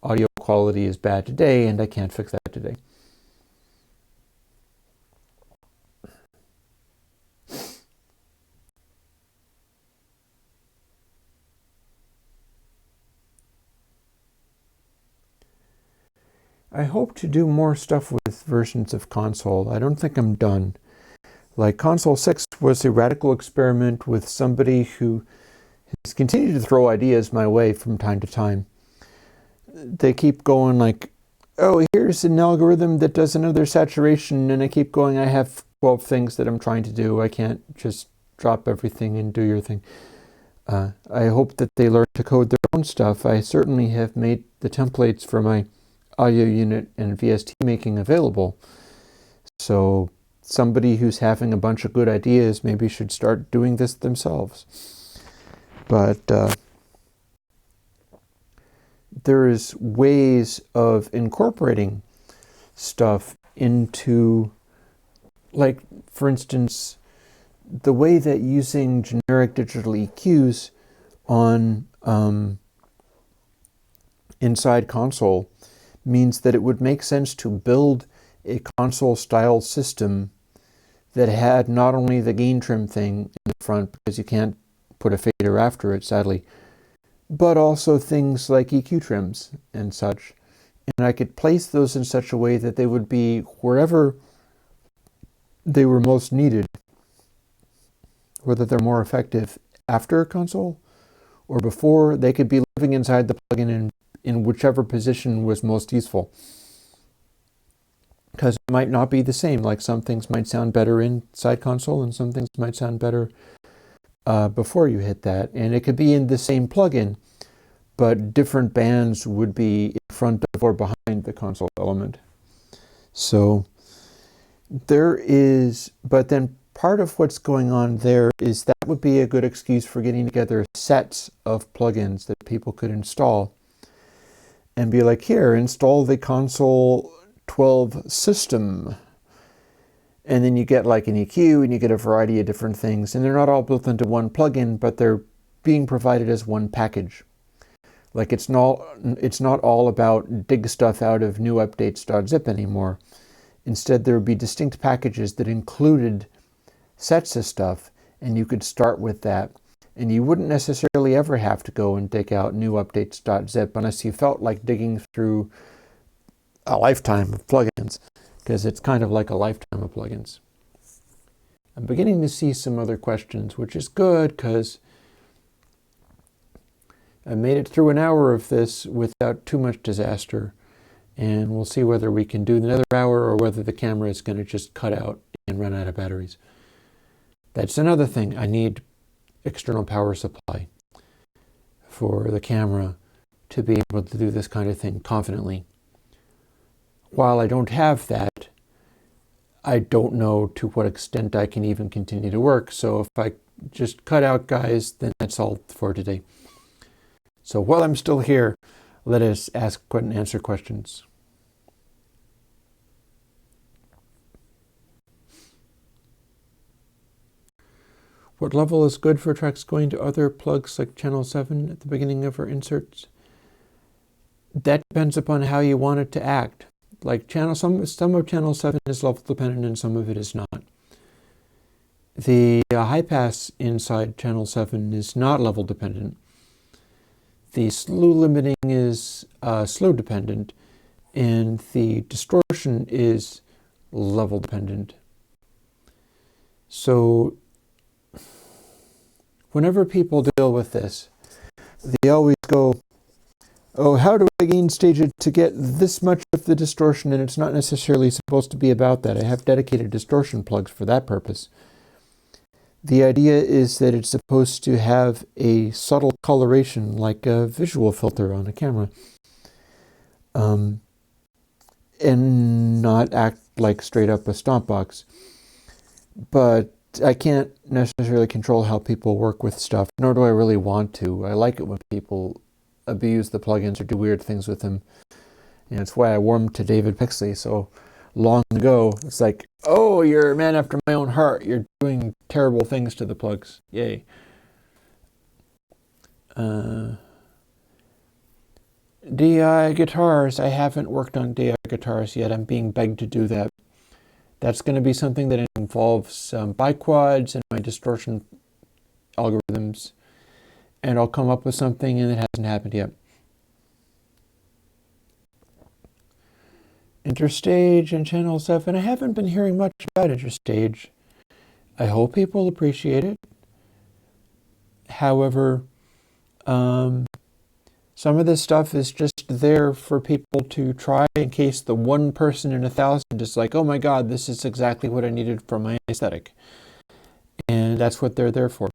audio quality is bad today and I can't fix that today. I hope to do more stuff with versions of console. I don't think I'm done. Like console 6 was a radical experiment with somebody who has continued to throw ideas my way from time to time. They keep going like, oh, here's an algorithm that does another saturation, and I keep going, I have 12 things that I'm trying to do. I can't just drop everything and do your thing. I hope that they learn to code their own stuff. I certainly have made the templates for my audio unit and VST making available. So somebody who's having a bunch of good ideas maybe should start doing this themselves. But there is ways of incorporating stuff into, like, for instance, the way that using generic digital EQs on inside console means that it would make sense to build a console-style system that had not only the gain trim thing in the front, because you can't put a fader after it, sadly, but also things like EQ trims and such. And I could place those in such a way that they would be wherever they were most needed, whether they're more effective after a console or before. They could be living inside the plugin in whichever position was most useful. Because it might not be the same. Like some things might sound better inside console and some things might sound better before you hit that. And it could be in the same plugin, but different bands would be in front of or behind the console element. So there is, but then part of what's going on there is that would be a good excuse for getting together sets of plugins that people could install and be like, here, install the console 12 system. And then you get like an EQ and you get a variety of different things. And they're not all built into one plugin, but they're being provided as one package. Like it's not all about dig stuff out of new updates.zip anymore. Instead, there would be distinct packages that included sets of stuff, and you could start with that. And you wouldn't necessarily ever have to go and dig out new updates.zip unless you felt like digging through a lifetime of plugins, because it's kind of like a lifetime of plugins. I'm beginning to see some other questions, which is good because I made it through an hour of this without too much disaster, and we'll see whether we can do another hour or whether the camera is going to just cut out and run out of batteries. That's another thing. I need external power supply for the camera to be able to do this kind of thing confidently. While I don't have that, I don't know to what extent I can even continue to work. So if I just cut out, guys, then that's all for today. So while I'm still here, let us ask and answer questions. What level is good for tracks going to other plugs like channel 7 at the beginning of our inserts? That depends upon how you want it to act. Like some of channel 7 is level dependent and some of it is not. The high pass inside channel 7 is not level dependent. The slew limiting is slow dependent, and the distortion is level dependent. So whenever people deal with this, they always go, oh, how do I gain stage it to get this much of the distortion? And it's not necessarily supposed to be about that. I have dedicated distortion plugs for that purpose. The idea is that it's supposed to have a subtle coloration like a visual filter on a camera, and not act like straight up a stomp box. But I can't necessarily control how people work with stuff, nor do I really want to. I like it when people abuse the plugins or do weird things with them. And it's why I warmed to David Pixley so long ago. It's like, oh, you're a man after my own heart. You're doing terrible things to the plugs. Yay. DI guitars. I haven't worked on DI guitars yet. I'm being begged to do that. That's going to be something that involves biquads and my distortion algorithms. And I'll come up with something, and it hasn't happened yet. Interstage and channel 7. I haven't been hearing much about Interstage. I hope people appreciate it. However, some of this stuff is just there for people to try in case the one person in 1,000 is like, oh my God, this is exactly what I needed for my aesthetic. And that's what they're there for.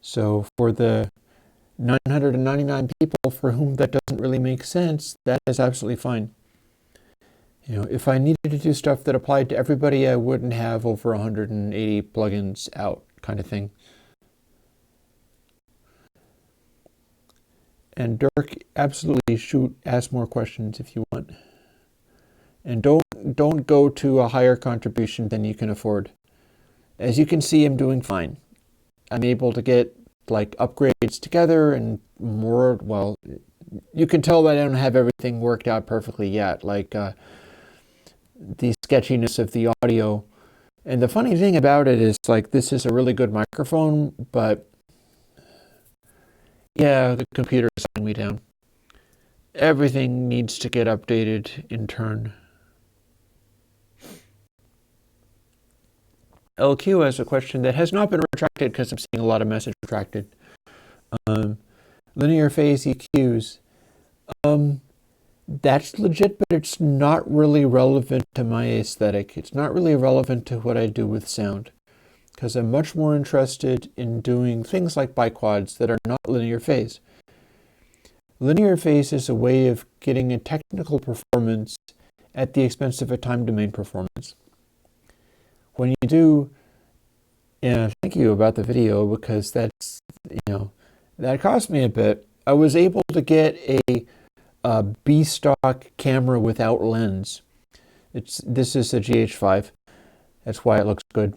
So for the 999 people for whom that doesn't really make sense, that is absolutely fine. You know, if I needed to do stuff that applied to everybody, I wouldn't have over 180 plugins out, kind of thing. And Dirk, absolutely ask more questions if you want. And don't go to a higher contribution than you can afford. As you can see, I'm doing fine. I'm able to get like upgrades together and more, well, you can tell that I don't have everything worked out perfectly yet, like the sketchiness of the audio. And the funny thing about it is, like, this is a really good microphone, but yeah, the computer is letting me down. Everything needs to get updated in turn. LQ has a question that has not been retracted because I'm seeing a lot of message retracted. Linear phase EQs. That's legit, but it's not really relevant to my aesthetic. It's not really relevant to what I do with sound, because I'm much more interested in doing things like biquads that are not linear phase. Linear phase is a way of getting a technical performance at the expense of a time domain performance. When you do, yeah, thank you about the video, because that's, that cost me a bit. I was able to get a B-stock camera without lens. This is a GH5. That's why it looks good.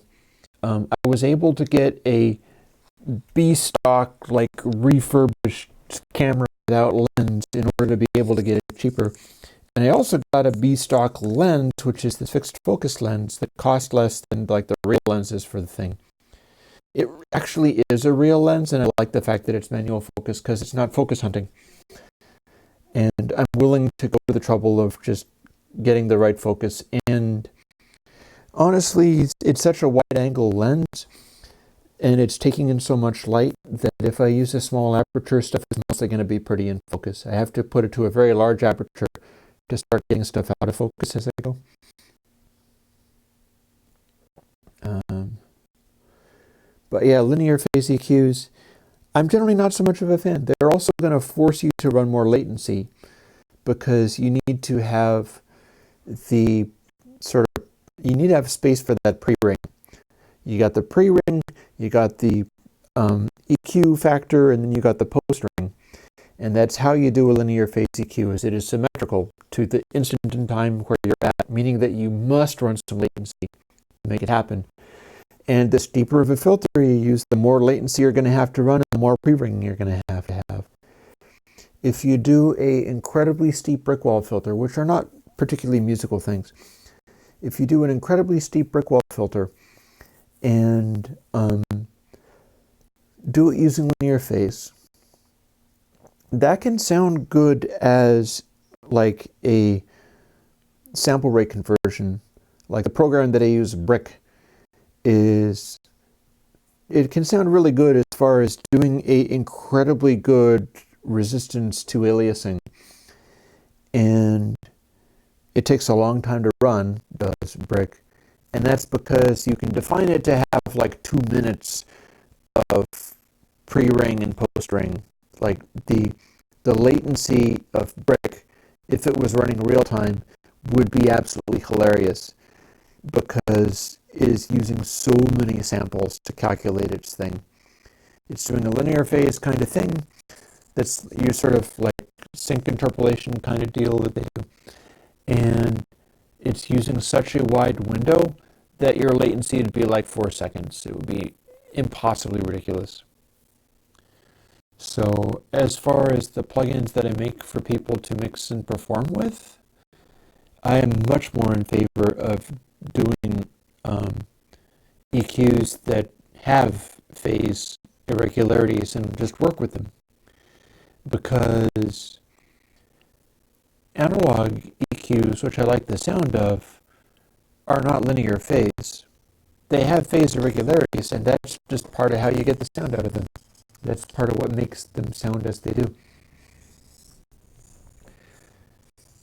I was able to get a B-stock, like, refurbished camera without lens in order to be able to get it cheaper. And I also got a B-stock lens, which is the fixed focus lens that costs less than like the real lenses for the thing. It actually is a real lens, and I like the fact that it's manual focus because it's not focus hunting. And I'm willing to go to the trouble of just getting the right focus. And honestly, it's such a wide-angle lens, and it's taking in so much light that if I use a small aperture, stuff is mostly going to be pretty in focus. I have to put it to a very large aperture to start getting stuff out of focus as I go. But yeah, linear phase EQs. I'm generally not so much of a fan. They're also going to force you to run more latency because you need to have the you need to have space for that pre-ring. You got the pre-ring, you got the EQ factor, and then you got the post-ring. And that's how you do a linear phase EQ, is it is symmetrical to the instant in time where you're at, meaning that you must run some latency to make it happen. And the steeper of a filter you use, the more latency you're going to have to run and the more pre-ringing you're going to have. If you do a incredibly steep brick wall filter, which are not particularly musical things, if you do an incredibly steep brick wall filter and do it using linear phase, that can sound good as like a sample rate conversion. Like the program that I use, Brick, it can sound really good as far as doing a incredibly good resistance to aliasing. And it takes a long time to run, does Brick. And that's because you can define it to have like 2 minutes of pre-ring and post-ring. Like the latency of Brick, if it was running real time, would be absolutely hilarious because it is using so many samples to calculate its thing. It's doing a linear phase kind of thing. That's your sort of like sync interpolation kind of deal that they do. And it's using such a wide window that your latency would be like 4 seconds. It would be impossibly ridiculous. So as far as the plugins that I make for people to mix and perform with, I am much more in favor of doing EQs that have phase irregularities and just work with them. Because analog EQs, which I like the sound of, are not linear phase. They have phase irregularities, and that's just part of how you get the sound out of them. That's part of what makes them sound as they do.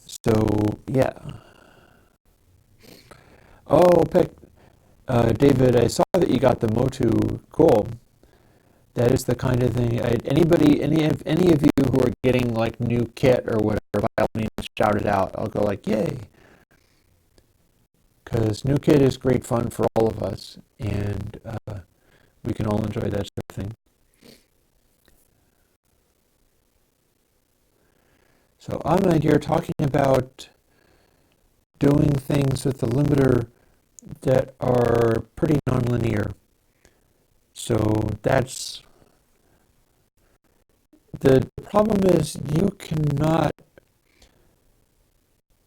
So, yeah. Oh, David, I saw that you got the Motu. Cool. That is the kind of thing. Any of you who are getting like new kit or whatever, by all means, shout it out. I'll go like, yay. Because new kit is great fun for all of us, and we can all enjoy that sort of thing. So Ahmed, you're talking about doing things with the limiter that are pretty nonlinear. So that's the problem, is you cannot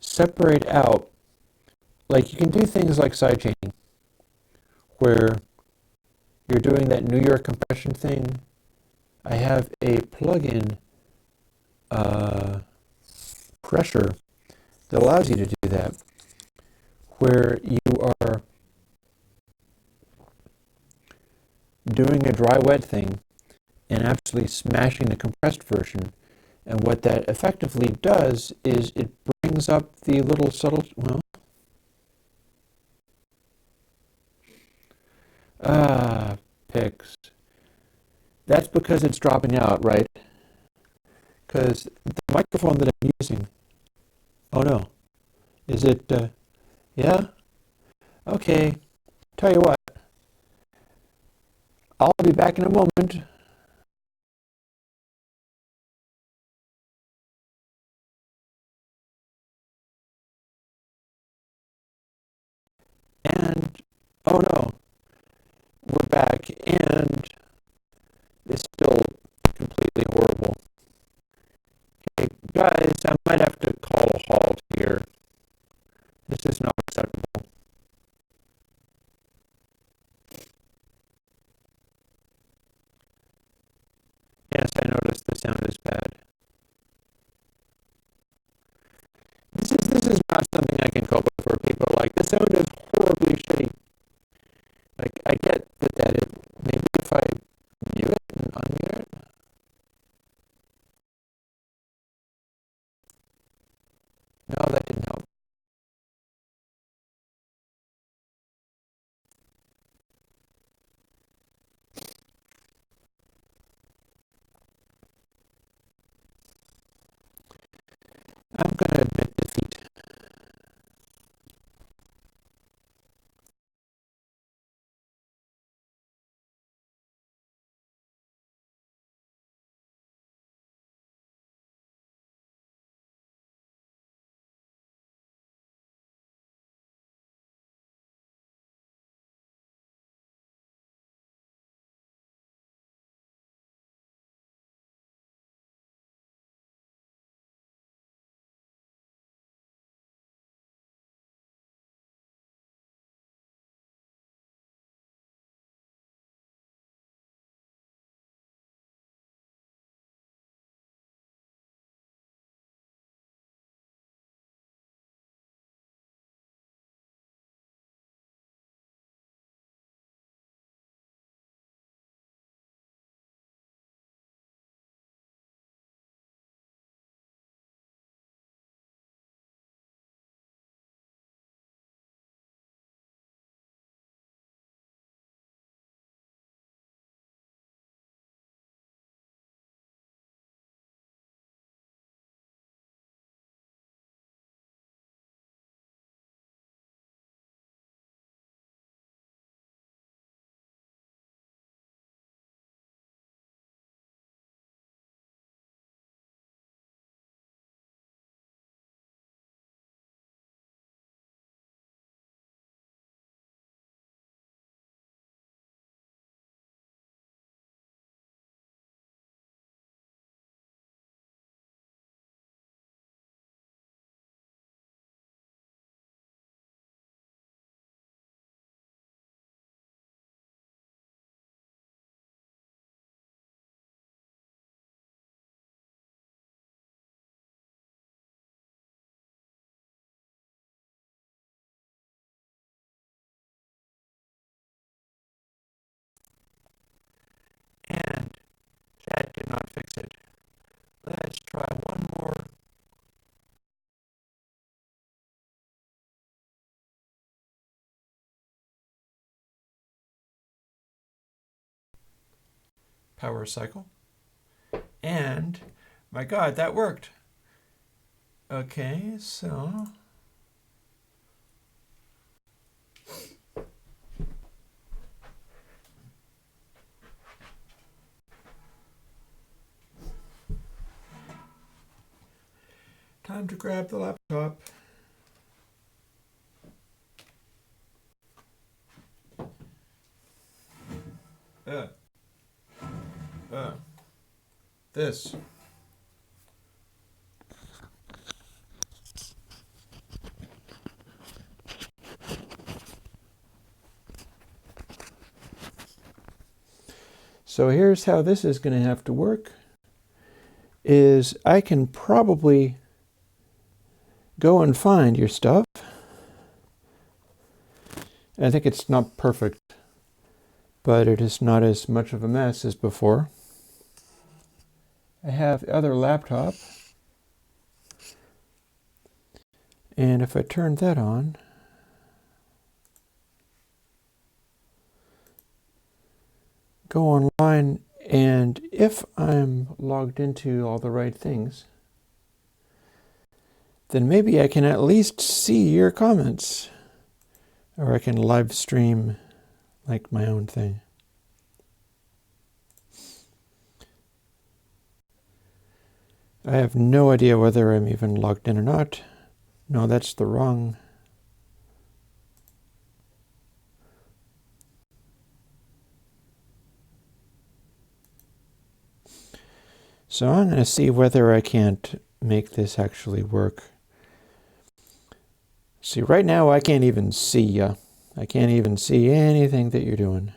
separate out, like you can do things like sidechaining, where you're doing that New York compression thing. I have a plugin, pressure, that allows you to do that, where you are doing a dry-wet thing and actually smashing the compressed version. And what that effectively does is it brings up the little subtle, picks. That's because it's dropping out, right? Because the microphone that I'm using, oh no, is it, yeah? Okay, tell you what, I'll be back in a moment. And, oh no, we're back, and it's still completely horrible. Okay, guys, I might have to call a halt here. This is not acceptable. Yes, I noticed the sound is bad. This is not something I can cope with, where people are like, the sound is horribly shitty. Like, I get that it, maybe if I mute it and unmute it. No, that didn't help. I'm going to admit defeat. And that did not fix it. Let's try one more. Power cycle. And, my God, that worked. Okay, so... time to grab the laptop. This. So here's how this is going to have to work. Is I can probably go and find your stuff. I think it's not perfect, but it is not as much of a mess as before. I have the other laptop, and if I turn that on, go online, and if I'm logged into all the right things, then maybe I can at least see your comments, or I can live stream like my own thing. I have no idea whether I'm even logged in or not. No, that's the wrong. So I'm going to see whether I can't make this actually work. See, right now I can't even see you. I can't even see anything that you're doing.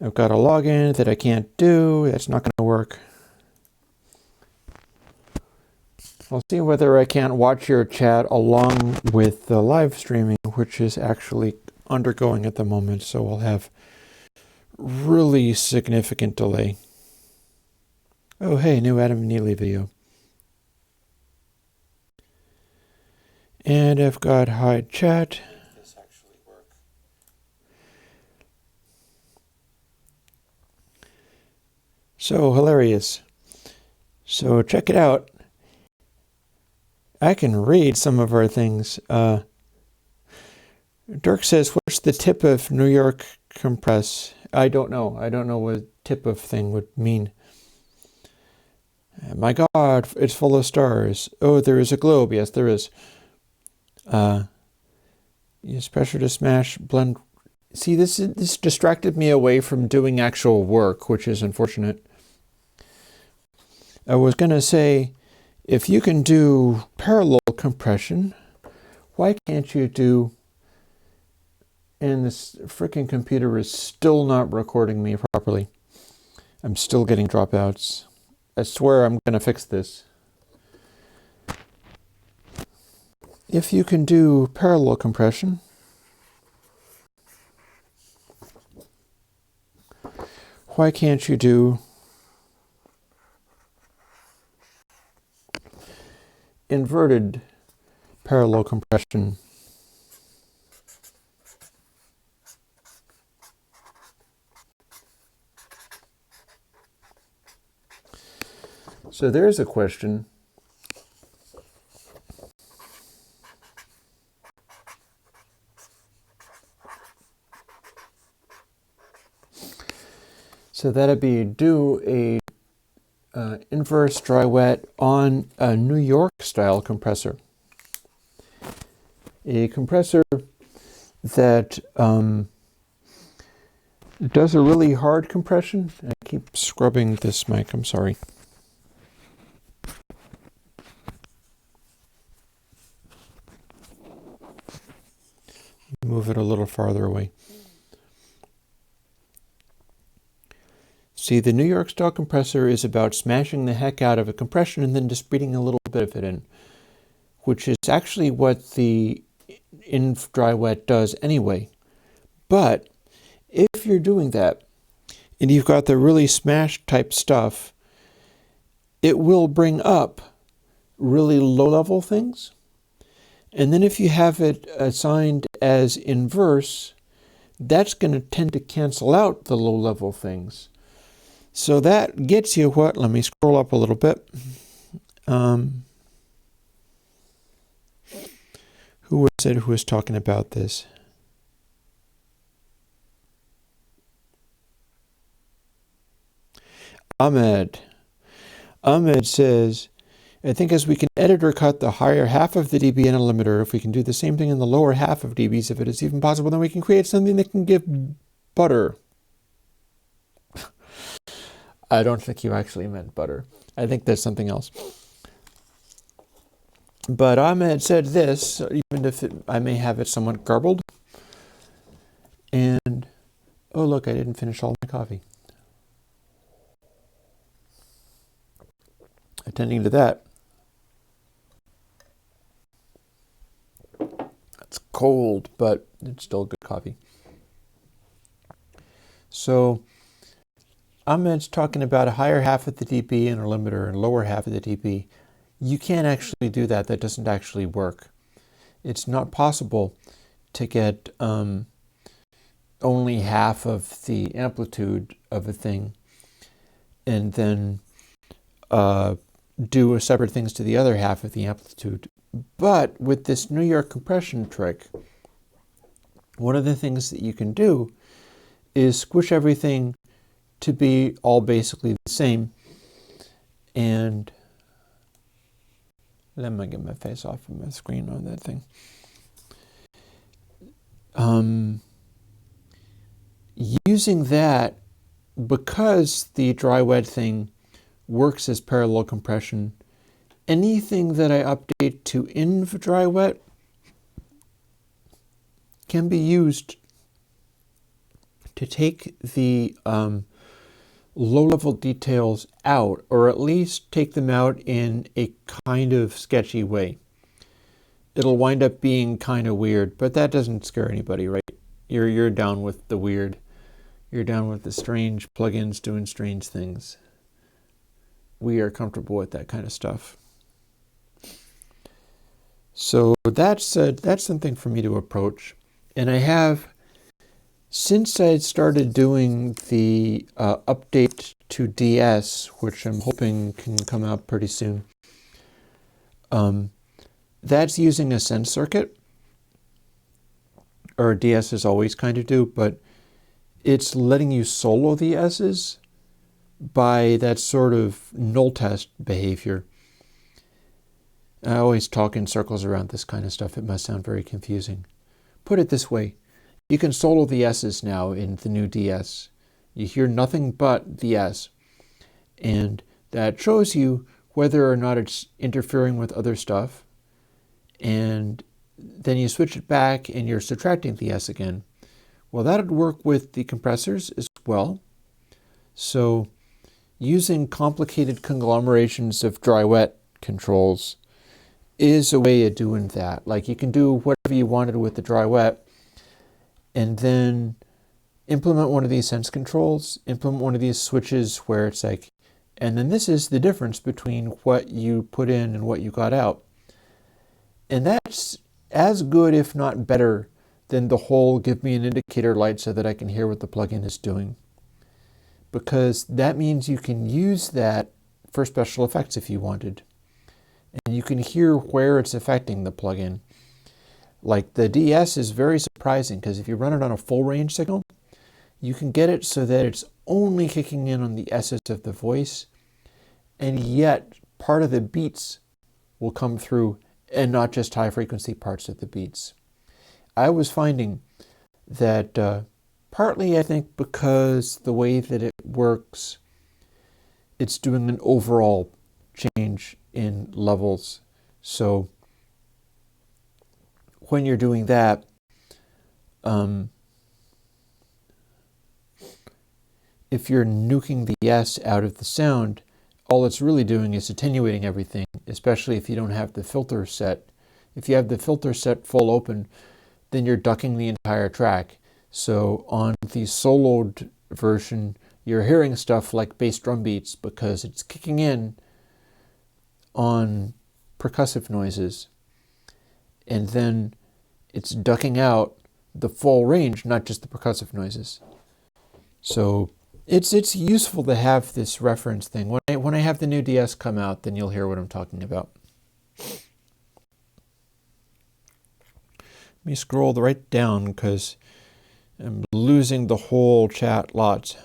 I've got a login that I can't do. That's not going to work. I'll see whether I can't watch your chat along with the live streaming, which is actually undergoing at the moment. So we'll have really significant delay. Oh, hey, new Adam Neely video. And I've got hide chat. This actually work. So hilarious. So check it out. I can read some of our things. Dirk says, what's the tip of New York compress? I don't know. I don't know what tip of thing would mean. My God, it's full of stars. Oh, there is a globe. Yes, there is. Use pressure to smash, blend. See, this distracted me away from doing actual work, which is unfortunate. I was going to say, if you can do parallel compression, why can't you do... And this freaking computer is still not recording me properly. I'm still getting dropouts. I swear I'm going to fix this. If you can do parallel compression, why can't you do inverted parallel compression? So there's a question. So that'd be do a inverse dry wet on a New York style compressor. A compressor that does a really hard compression. I keep scrubbing this mic, I'm sorry. Move it a little farther away. See, the New York style compressor is about smashing the heck out of a compression and then just breathing a little bit of it in, which is actually what the in dry wet does anyway. But if you're doing that and you've got the really smash type stuff, it will bring up really low level things. And then if you have it assigned as inverse, that's going to tend to cancel out the low level things. So that gets you what? Let me scroll up a little bit. Who was it who was talking about this? Ahmed. Ahmed says, I think as we can edit or cut the higher half of the dB in a limiter, if we can do the same thing in the lower half of dBs, if it is even possible, then we can create something that can give butter. I don't think you actually meant butter. I think there's something else. But Ahmed said this, even if I may have it somewhat garbled. And, oh look, I didn't finish all my coffee. Attending to that. It's cold, but it's still good coffee. So, Ahmed's talking about a higher half of the dB in a limiter and lower half of the dB. You can't actually do that. That doesn't actually work. It's not possible to get only half of the amplitude of a thing and then do separate things to the other half of the amplitude. But with this New York compression trick, one of the things that you can do is squish everything to be all basically the same. And let me get my face off of my screen on that thing. Using that, because the dry wet thing works as parallel compression, anything that I update to inv dry wet can be used to take the low-level details out, or at least take them out in a kind of sketchy way. It'll wind up being kind of weird, but that doesn't scare anybody, right? You're down with the weird. You're down with the strange plugins doing strange things. We are comfortable with that kind of stuff. So that's something for me to approach. And I have, since I started doing the update to DS, which I'm hoping can come out pretty soon. That's using a sense circuit, or DSs always kind of do, but it's letting you solo the S's by that sort of null test behavior. I always talk in circles around this kind of stuff. It must sound very confusing. Put it this way. You can solo the S's now in the new DS. You hear nothing but the S. And that shows you whether or not it's interfering with other stuff. And then you switch it back and you're subtracting the S again. Well, that would work with the compressors as well. So using complicated conglomerations of dry-wet controls is a way of doing that. Like you can do whatever you wanted with the dry-wet and then implement one of these sense controls, implement one of these switches where it's like, and then this is the difference between what you put in and what you got out. And that's as good, if not better, than the whole give me an indicator light so that I can hear what the plugin is doing. Because that means you can use that for special effects if you wanted. And you can hear where it's affecting the plugin. Like the DS is very surprising because if you run it on a full range signal, you can get it so that it's only kicking in on the S's of the voice, and yet part of the beats will come through and not just high frequency parts of the beats. I was finding that partly I think because the way that it works, it's doing an overall change in levels. So when you're doing that, if you're nuking the S out of the sound, all it's really doing is attenuating everything, especially if you don't have the filter set. If you have the filter set full open, then you're ducking the entire track. So on the soloed version, you're hearing stuff like bass drum beats because it's kicking in on percussive noises. And then it's ducking out the full range, not just the percussive noises. So it's useful to have this reference thing. When I have the new DS come out, then you'll hear what I'm talking about. Let me scroll right down because I'm losing the whole chat lots.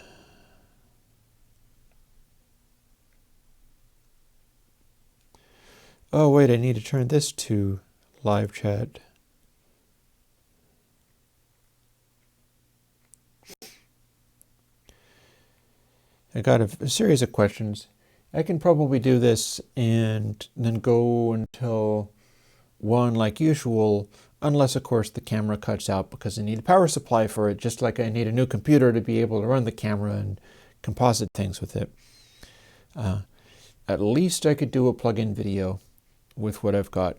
Oh wait, I need to turn this to live chat. I got a series of questions. I can probably do this and then go until 1 like usual, unless of course the camera cuts out because I need a power supply for it, just like I need a new computer to be able to run the camera and composite things with it. At least I could do a plug-in video with what I've got.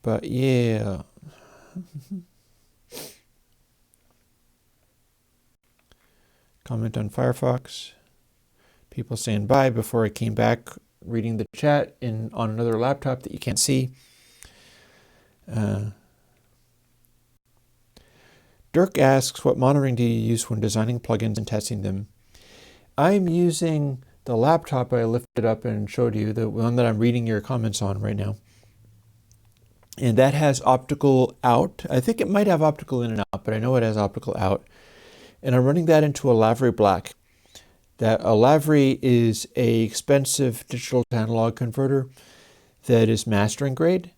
But yeah. Comment on Firefox. People saying bye before I came back, reading the chat on another laptop that you can't see. Dirk asks, what monitoring do you use when designing plugins and testing them? I'm using the laptop I lifted up and showed you, the one that I'm reading your comments on right now. And that has optical out. I think it might have optical in and out, but I know it has optical out. And I'm running that into a Lavry Black. That a Lavry is an expensive digital to analog converter that is mastering grade.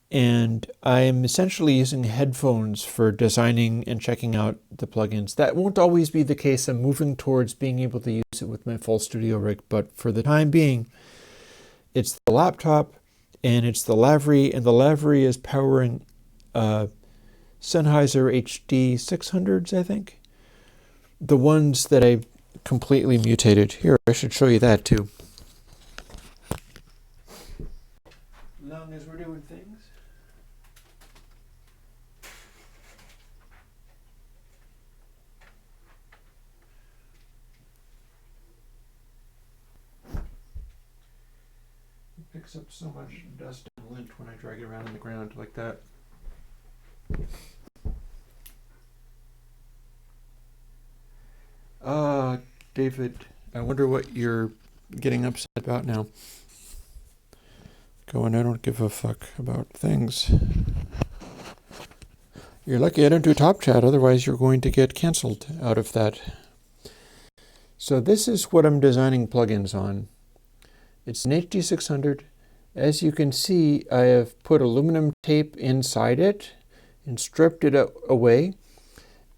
And I'm essentially using headphones for designing and checking out the plugins. That won't always be the case. I'm moving towards being able to use it with my full studio rig. But for the time being, it's the laptop and it's the Lavry. And the Lavry is powering Sennheiser HD 600s, I think. The ones that I completely mutated. Here, I should show you that too. Long as we're doing things. It picks up so much dust and lint when I drag it around on the ground like that. David, I wonder what you're getting upset about now. Going, I don't give a fuck about things. You're lucky I don't do Top Chat, otherwise you're going to get canceled out of that. So this is what I'm designing plugins on. It's an HD600. As you can see, I have put aluminum tape inside it and stripped it away.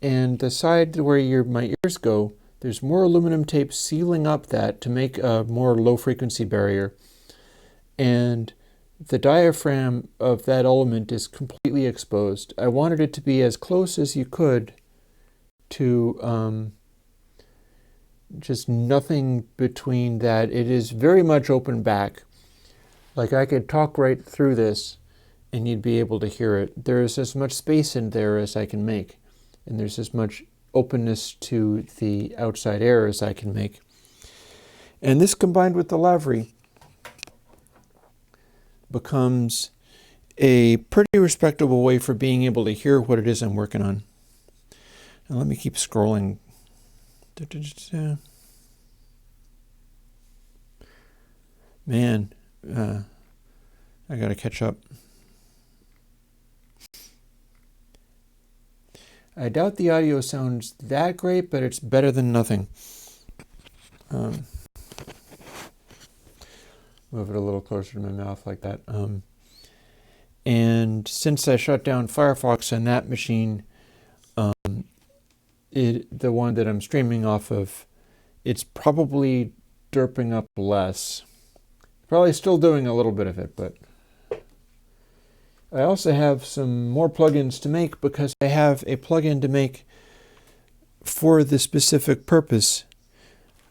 And the side where my ears go, there's more aluminum tape sealing up that to make a more low frequency barrier. And the diaphragm of that element is completely exposed. I wanted it to be as close as you could to just nothing between that. It is very much open back. Like I could talk right through this and you'd be able to hear it. There is as much space in there as I can make. And there's as much openness to the outside air as I can make. And this combined with the Lavry becomes a pretty respectable way for being able to hear what it is I'm working on. And let me keep scrolling. Man, I gotta catch up. I doubt the audio sounds that great, but it's better than nothing. Move it a little closer to my mouth like that. And since I shut down Firefox on that machine, the one that I'm streaming off of, it's probably derping up less. Probably still doing a little bit of it, but I also have some more plugins to make because I have a plugin to make for the specific purpose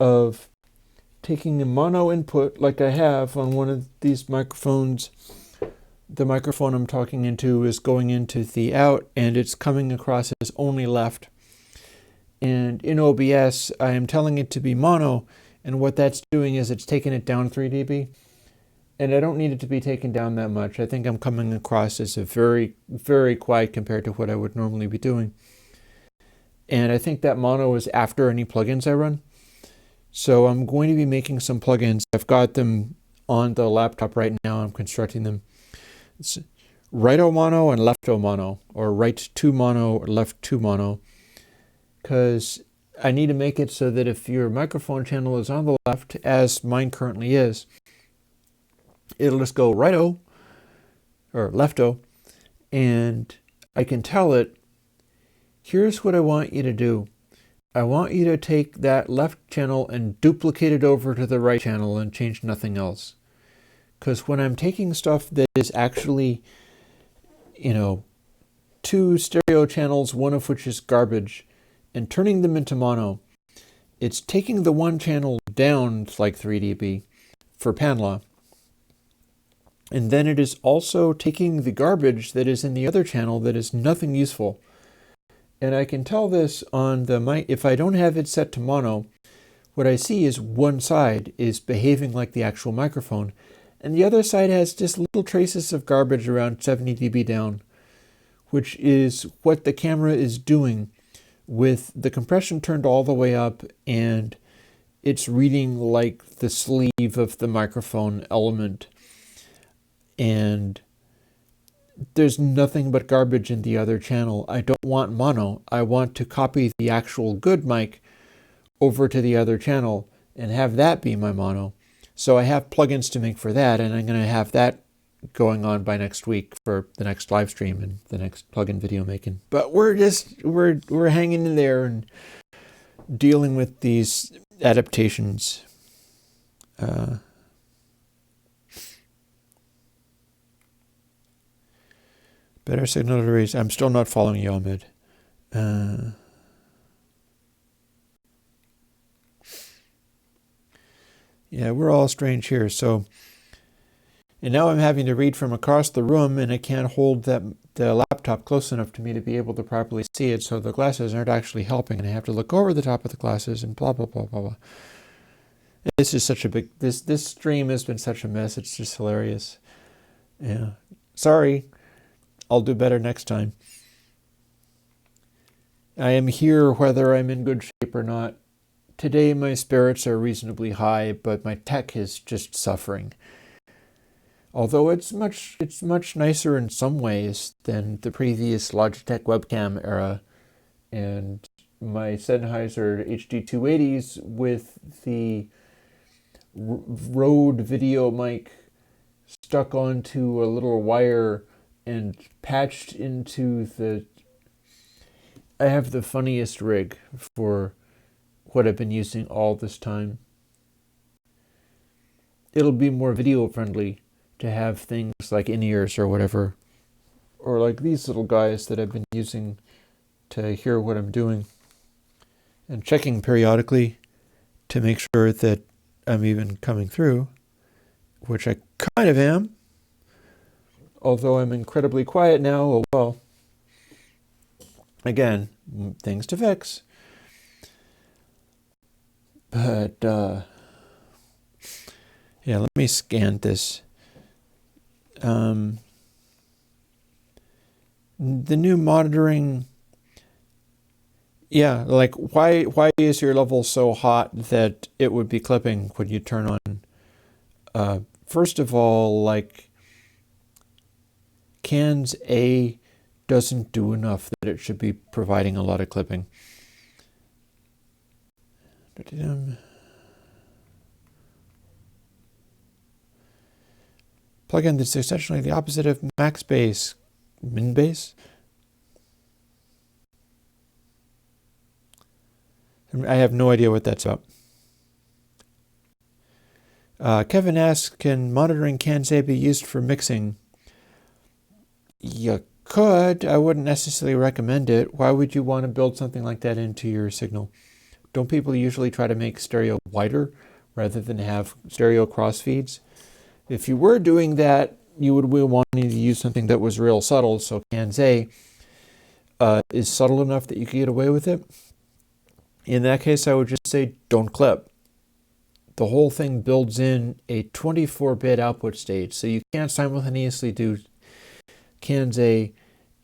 of taking a mono input like I have on one of these microphones. The microphone I'm talking into is going into the out and it's coming across as only left. And in OBS, I am telling it to be mono, and what that's doing is it's taking it down 3 dB. And I don't need it to be taken down that much. I think I'm coming across as a very, very quiet compared to what I would normally be doing. And I think that mono is after any plugins I run. So I'm going to be making some plugins. I've got them on the laptop right now. I'm constructing them. It's right-o mono and left-o mono, or right 2 mono or left 2 mono. Because I need to make it so that if your microphone channel is on the left, as mine currently is, it'll just go right-o or left-o, and I can tell it, here's what I want you to do. I want you to take that left channel and duplicate it over to the right channel and change nothing else. Because when I'm taking stuff that is actually, 2 stereo channels, one of which is garbage, and turning them into mono, it's taking the one channel down like 3 dB for pan law. And then it is also taking the garbage that is in the other channel that is nothing useful. And I can tell this on the mic. If I don't have it set to mono, what I see is one side is behaving like the actual microphone, and the other side has just little traces of garbage around 70 dB down, which is what the camera is doing with the compression turned all the way up, and it's reading like the sleeve of the microphone element. And there's nothing but garbage in the other channel. I don't want mono. I want to copy the actual good mic over to the other channel and have that be my mono. So I have plugins to make for that, and I'm going to have that going on by next week for the next live stream and the next plugin video making. But we're hanging in there and dealing with these adaptations. Better signal to raise. I'm still not following you, Ahmed. Yeah, we're all strange here. So, and now I'm having to read from across the room, and I can't hold the laptop close enough to me to be able to properly see it. So the glasses aren't actually helping, and I have to look over the top of the glasses and blah blah blah blah blah. This is such a big. This stream has been such a mess. It's just hilarious. Yeah, sorry. I'll do better next time. I am here whether I'm in good shape or not today my spirits are reasonably high, but my tech is just suffering. Although it's much nicer in some ways than the previous Logitech webcam era, and my Sennheiser HD280s with the Rode video mic stuck onto a little wire and patched into the... I have the funniest rig for what I've been using all this time. It'll be more video friendly to have things like in-ears or whatever, or like these little guys that I've been using to hear what I'm doing and checking periodically to make sure that I'm even coming through, which I kind of am, although I'm incredibly quiet now. Oh well. Again, things to fix. But yeah, let me scan this. The new monitoring, yeah, like why is your level so hot that it would be clipping when you turn on? First of all, like CANS A doesn't do enough that it should be providing a lot of clipping. Plugin that's essentially the opposite of max bass, min bass. I have no idea what that's about. Kevin asks, can monitoring CANS A be used for mixing? You could. I wouldn't necessarily recommend it. Why would you want to build something like that into your signal? Don't people usually try to make stereo wider rather than have stereo crossfeeds? If you were doing that, you would be wanting to use something that was real subtle, so CANS A is subtle enough that you can get away with it. In that case, I would just say don't clip. The whole thing builds in a 24-bit output stage, so you can't simultaneously do CANS A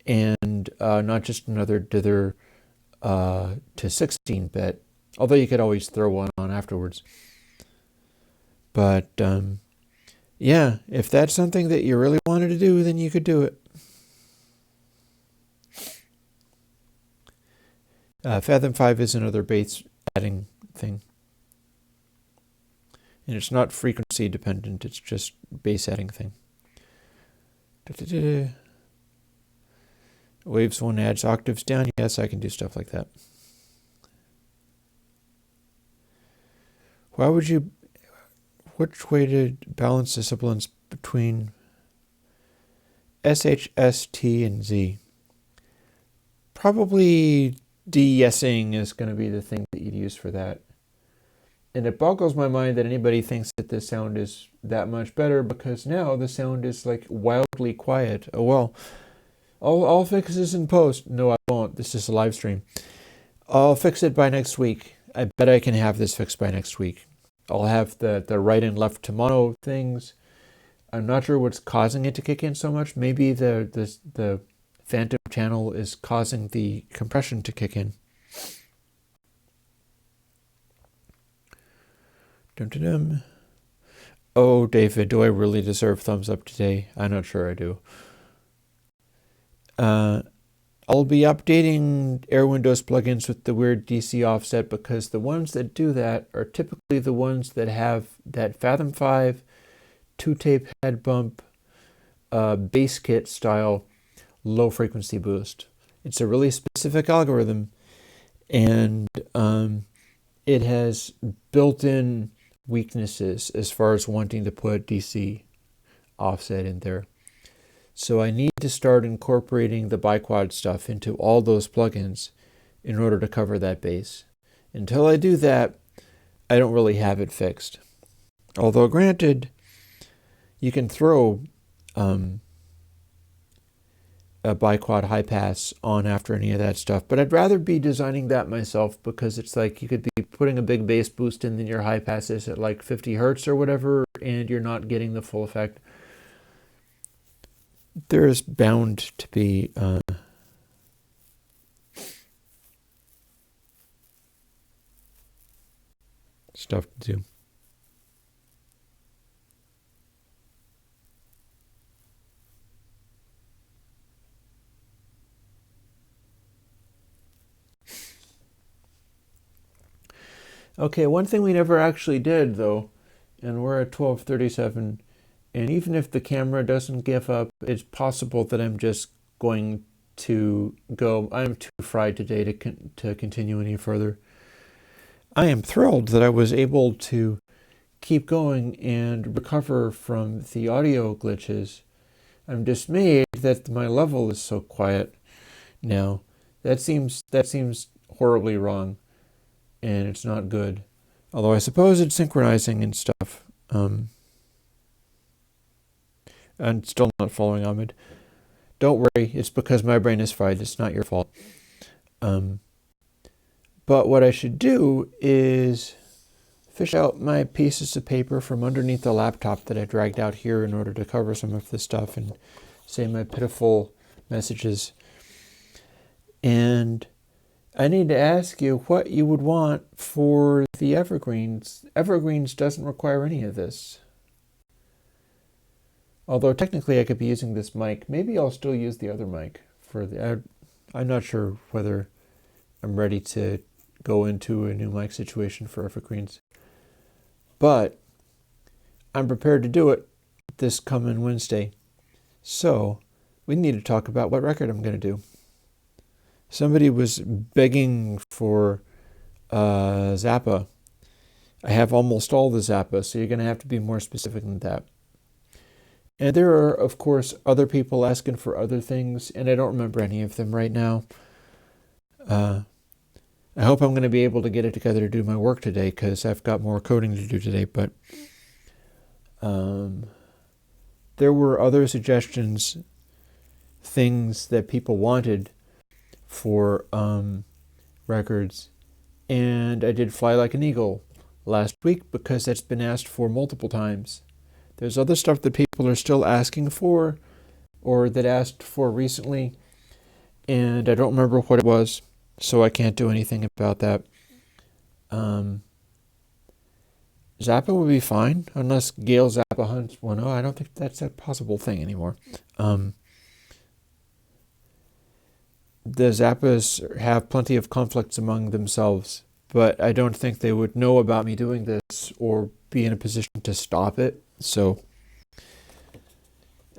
and not just another dither to 16-bit, although you could always throw one on afterwards. But yeah, if that's something that you really wanted to do, then you could do it. Fathom 5 is another bass adding thing. And it's not frequency dependent, it's just bass adding thing. Waves 1 adds octaves down. Yes, I can do stuff like that. Which way to balance the sibilance between SH, S, T, and Z? Probably de-yesing is going to be the thing that you'd use for that. And it boggles my mind that anybody thinks that the sound is that much better, because now the sound is like wildly quiet. Oh well, I'll fix this in post. No, I won't. This is a live stream. I'll fix it by next week. I bet I can have this fixed by next week. I'll have the right and left to mono things. I'm not sure what's causing it to kick in so much. Maybe the phantom channel is causing the compression to kick in. Dum-dum-dum. Oh, David, do I really deserve thumbs up today? I'm not sure I do. I'll be updating Airwindows plugins with the weird DC offset, because the ones that do that are typically the ones that have that Fathom 5 two-tape head bump bass kit style low frequency boost. It's a really specific algorithm, and it has built-in weaknesses as far as wanting to put DC offset in there. So I need to start incorporating the biquad stuff into all those plugins in order to cover that bass. Until I do that, I don't really have it fixed. Although granted, you can throw a biquad high pass on after any of that stuff, but I'd rather be designing that myself, because it's like you could be putting a big bass boost in, then your high pass is at like 50 hertz or whatever, and you're not getting the full effect. There is bound to be stuff to do. Okay, one thing we never actually did, though, and we're at 12:37, and even if the camera doesn't give up, it's possible that I'm just going to go. I'm too fried today to continue any further. I am thrilled that I was able to keep going and recover from the audio glitches. I'm dismayed that my level is so quiet now. That seems horribly wrong, and it's not good. Although I suppose it's synchronizing and stuff. I'm still not following Ahmed. Don't worry, it's because my brain is fried. It's not your fault. But what I should do is fish out my pieces of paper from underneath the laptop that I dragged out here in order to cover some of this stuff and say my pitiful messages. And I need to ask you what you would want for the Evergreens. Evergreens doesn't require any of this. Although technically I could be using this mic. Maybe I'll still use the other mic for the. I'm not sure whether I'm ready to go into a new mic situation for Evergreens. But I'm prepared to do it this coming Wednesday. So we need to talk about what record I'm going to do. Somebody was begging for Zappa. I have almost all the Zappa, so you're going to have to be more specific than that. And there are, of course, other people asking for other things, and I don't remember any of them right now. I hope I'm going to be able to get it together to do my work today, because I've got more coding to do today, but there were other suggestions, things that people wanted for records, and I did Fly Like an Eagle last week because that's been asked for multiple times. There's other stuff that people are still asking for, or that asked for recently, and I don't remember what it was, so I can't do anything about that. Zappa would be fine, unless Gail Zappa hunts. Well, no, I don't think that's a possible thing anymore. The Zappas have plenty of conflicts among themselves, but I don't think they would know about me doing this or be in a position to stop it. So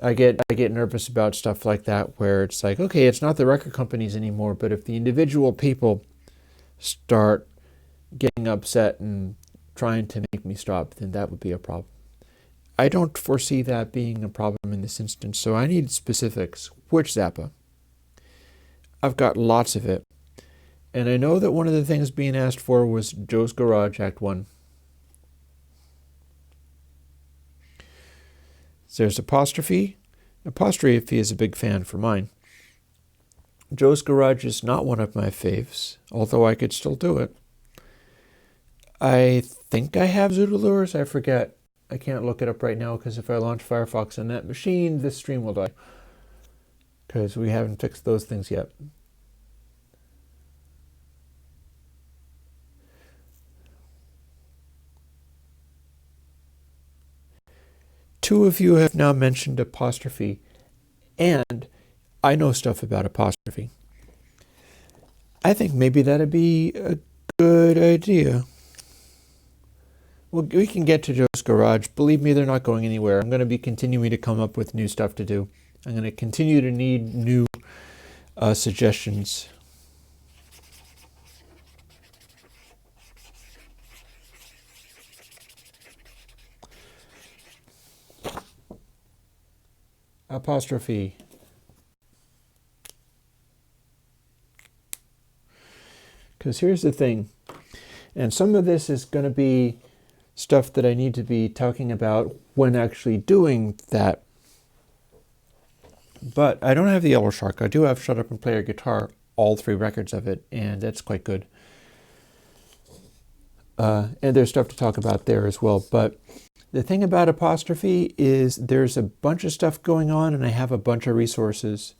I get nervous about stuff like that, where it's like, okay, it's not the record companies anymore, but if the individual people start getting upset and trying to make me stop, then that would be a problem. I don't foresee that being a problem in this instance, so I need specifics. Which Zappa? I've got lots of it. And I know that one of the things being asked for was Joe's Garage Act 1. There's Apostrophe. Apostrophe is a big fan for mine. Joe's Garage is not one of my faves, although I could still do it. I think I have Zoodalures. I forget. I can't look it up right now because if I launch Firefox on that machine, this stream will die. Because we haven't fixed those things yet. Two of you have now mentioned Apostrophe, and I know stuff about Apostrophe. I think maybe that'd be a good idea. Well, we can get to Joe's Garage. Believe me, they're not going anywhere. I'm going to be continuing to come up with new stuff to do. I'm going to continue to need new suggestions. Apostrophe. Because here's the thing, and some of this is going to be stuff that I need to be talking about when actually doing that. But I don't have the Yellow Shark. I do have Shut Up and Play Your Guitar, all 3 records of it, and that's quite good. And there's stuff to talk about there as well. But the thing about Apostrophe is there's a bunch of stuff going on, and I have a bunch of resources.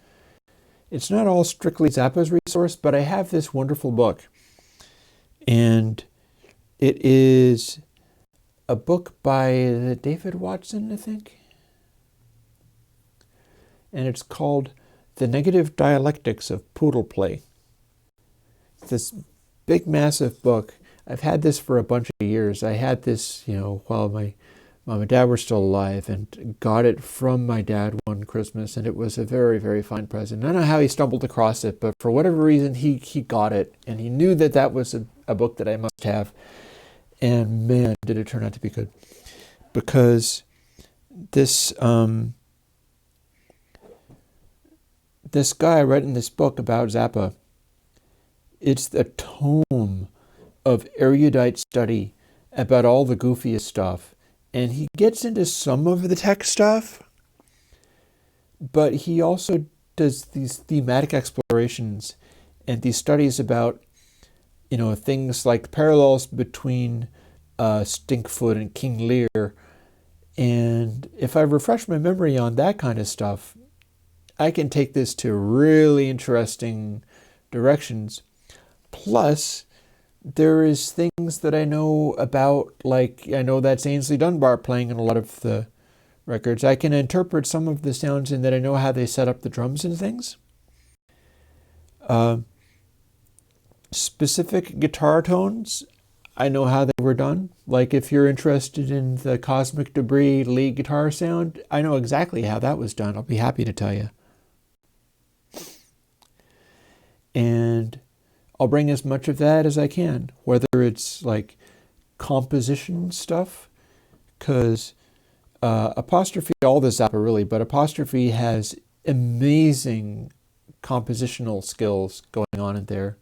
It's not all strictly Zappa's resource, but I have this wonderful book. And It is a book by David Watson, I think. And it's called The Negative Dialectics of Poodle Play. This big, massive book. I've had this for a bunch of years. I had this, while my mom and dad were still alive, and got it from my dad one Christmas, and it was a very, very fine present. I don't know how he stumbled across it, but for whatever reason, he got it, and he knew that was a book that I must have. And man, did it turn out to be good. Because this guy writing this book about Zappa, it's the tome of erudite study about all the goofiest stuff. And he gets into some of the tech stuff, but he also does these thematic explorations and these studies about, things like parallels between Stinkfoot and King Lear. And if I refresh my memory on that kind of stuff, I can take this to really interesting directions. Plus, there is things that I know about, like I know that's Ainsley Dunbar playing in a lot of the records. I can interpret some of the sounds in that I know how they set up the drums and things. Specific guitar tones, I know how they were done. Like if you're interested in the Cosmic Debris lead guitar sound, I know exactly how that was done. I'll be happy to tell you. And I'll bring as much of that as I can, whether it's like composition stuff, because Apostrophe, all the Zappa really, but Apostrophe has amazing compositional skills going on in there.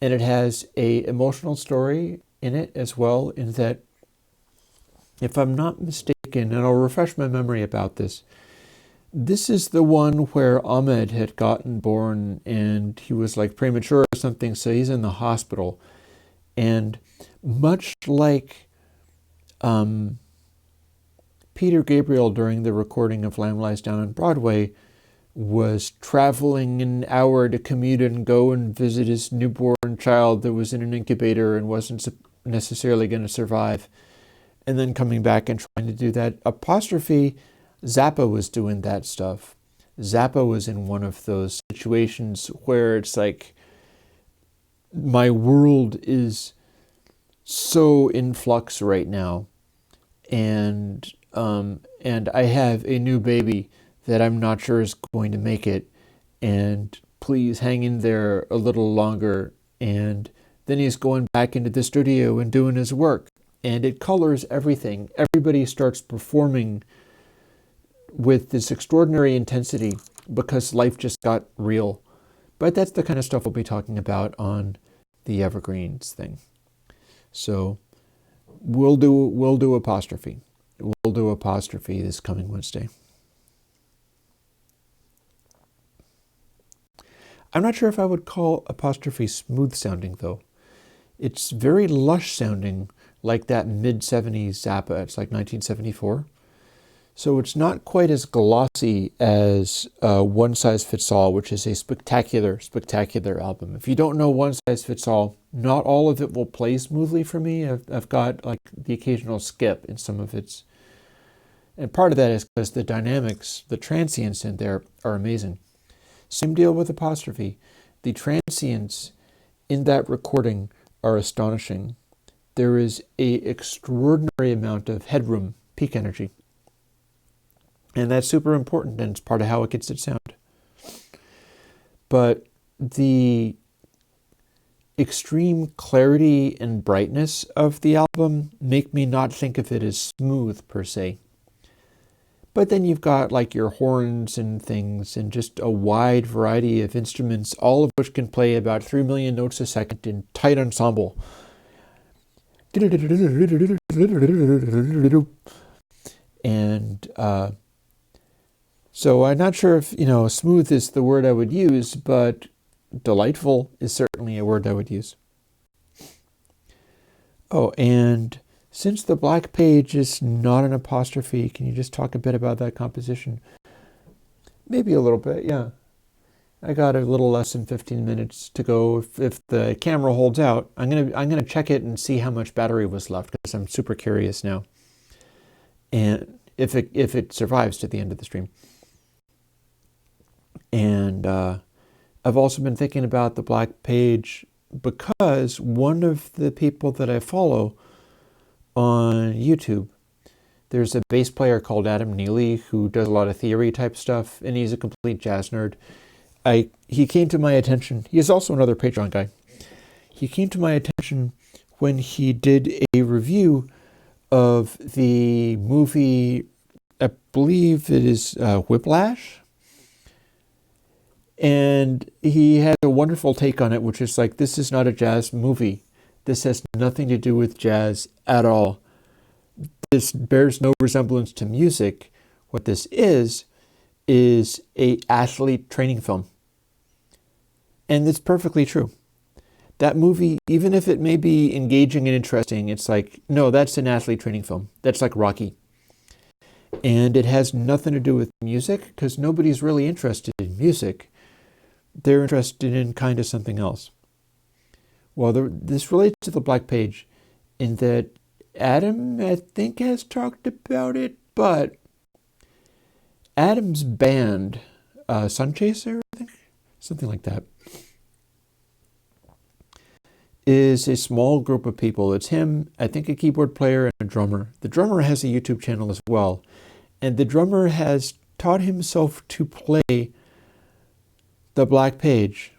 And it has a emotional story in it as well, in that, if I'm not mistaken, and I'll refresh my memory about this, this is the one where Ahmed had gotten born and he was like premature or something, so he's in the hospital. And much like Peter Gabriel during the recording of Lamb Lies Down on Broadway was traveling an hour to commute and go and visit his newborn child that was in an incubator and wasn't necessarily going to survive, and then coming back and trying to do that. Apostrophe, Zappa was doing that stuff. Zappa was in one of those situations where it's like, my world is so in flux right now, and I have a new baby that I'm not sure is going to make it, and please hang in there a little longer. And then he's going back into the studio and doing his work, and it colors everything. Everybody starts performing with this extraordinary intensity because life just got real. But that's the kind of stuff we'll be talking about on the Evergreens thing. So we'll do Apostrophe. We'll do Apostrophe this coming Wednesday. I'm not sure if I would call Apostrophe smooth sounding, though. It's very lush sounding, like that mid-70s Zappa. It's like 1974. So it's not quite as glossy as One Size Fits All, which is a spectacular, spectacular album. If you don't know One Size Fits All, not all of it will play smoothly for me. I've got like the occasional skip in some of its. And part of that is because the dynamics, the transients in there are amazing. Same deal with Apostrophe. The transients in that recording are astonishing. There is an extraordinary amount of headroom, peak energy. And that's super important, and it's part of how it gets its sound. But the extreme clarity and brightness of the album make me not think of it as smooth per se. But then you've got like your horns and things and just a wide variety of instruments, all of which can play about 3 million notes a second in tight ensemble. And so I'm not sure if, smooth is the word I would use, but delightful is certainly a word I would use. Oh, and since the black page is not an apostrophe, can you just talk a bit about that composition? Maybe a little bit, yeah. I got a little less than 15 minutes to go. If the camera holds out, I'm gonna check it and see how much battery was left, because I'm super curious now. And if it survives to the end of the stream. And I've also been thinking about the black page because one of the people that I follow on YouTube, there's a bass player called Adam Neely who does a lot of theory type stuff, and he's a complete jazz nerd. He came to my attention. He is also another Patreon guy. He came to my attention when he did a review of the movie, I believe it is Whiplash. And he had a wonderful take on it, which is like, this is not a jazz movie. This has nothing to do with jazz at all. This bears no resemblance to music. What this is a athlete training film. And it's perfectly true. That movie, even if it may be engaging and interesting, it's like, no, that's an athlete training film. That's like Rocky. And it has nothing to do with music, because nobody's really interested in music. They're interested in kind of something else. Well, this relates to the black page in that Adam, I think, has talked about it, but Adam's band, Sun Chaser, I think, something like that, is a small group of people. It's him, I think, a keyboard player and a drummer. The drummer has a YouTube channel as well, and the drummer has taught himself to play the black page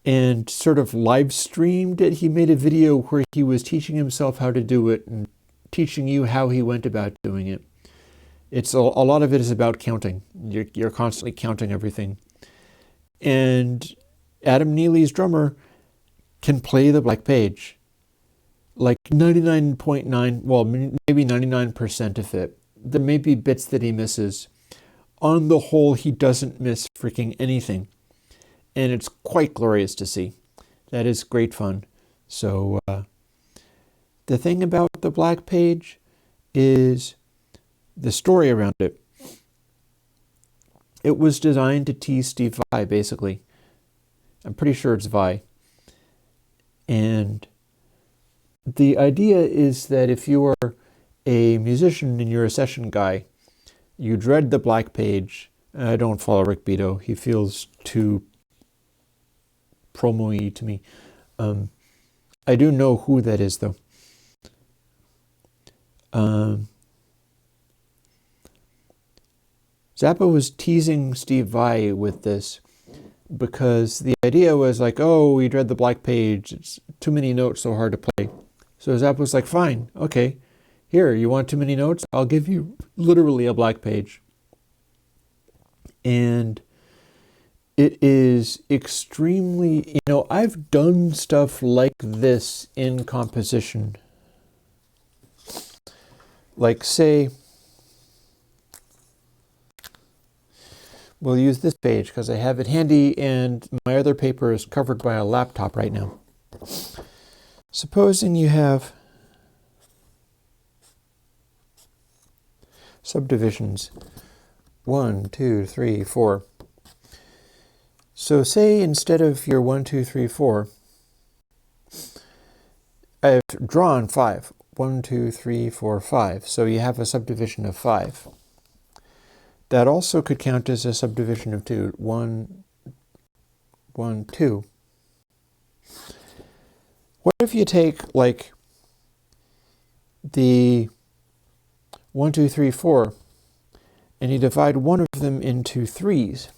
and sort of live streamed it. He made a video where he was teaching himself how to do it and teaching you how he went about doing it. It's a lot of it is about counting. You're constantly counting everything. And Adam Neely's can play the black page. Like 99.9, well, maybe 99% of it. There may be bits that he misses. On the whole, he doesn't miss freaking anything. And it's quite glorious to see. That is great fun. So, the thing about the black page is the story around it. It was designed to tease Steve Vai, basically. I'm pretty sure it's Vai. And the idea is that if you are a musician and you're a session guy, you dread the black page. I don't follow Rick Beato. He feels too promo-y to me. I do know who that is, though. Zappa was teasing Steve Vai with this because the idea was like, oh, we dread the black page. It's too many notes, so hard to play. So Zappa was like, fine, okay. Here, you want too many notes? I'll give you literally a black page. And it is extremely, I've done stuff like this in composition. Like, say, we'll use this page because I have it handy and my other paper is covered by a laptop right now. Supposing you have subdivisions 1, 2, 3, 4. So say instead of your 1, 2, 3, 4, I've drawn 5. 1, 2, 3, 4, 5. So you have a subdivision of 5. That also could count as a subdivision of 2. 1, 1, 2. What if you take, like, the 1, 2, 3, 4, and you divide one of them into 3s,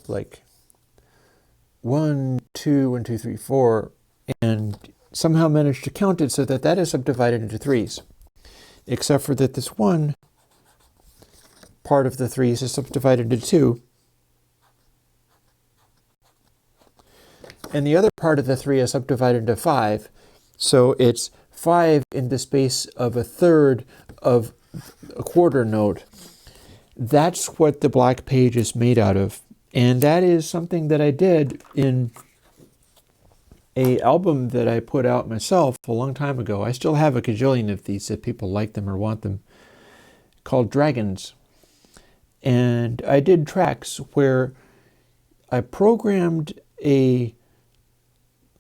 like 1, 2, 1, 2, 3, 4, and somehow manage to count it so that that is subdivided into 3s, except for that this one part of the 3s is subdivided into 2, and the other part of the 3 is subdivided into 5, so it's 5 in the space of a third of a quarter note. That's what the black page is made out of. And that is something that I did in a album that I put out myself a long time ago. I still have a cajillion of these if people like them or want them, called Dragons. And I did tracks where I programmed a,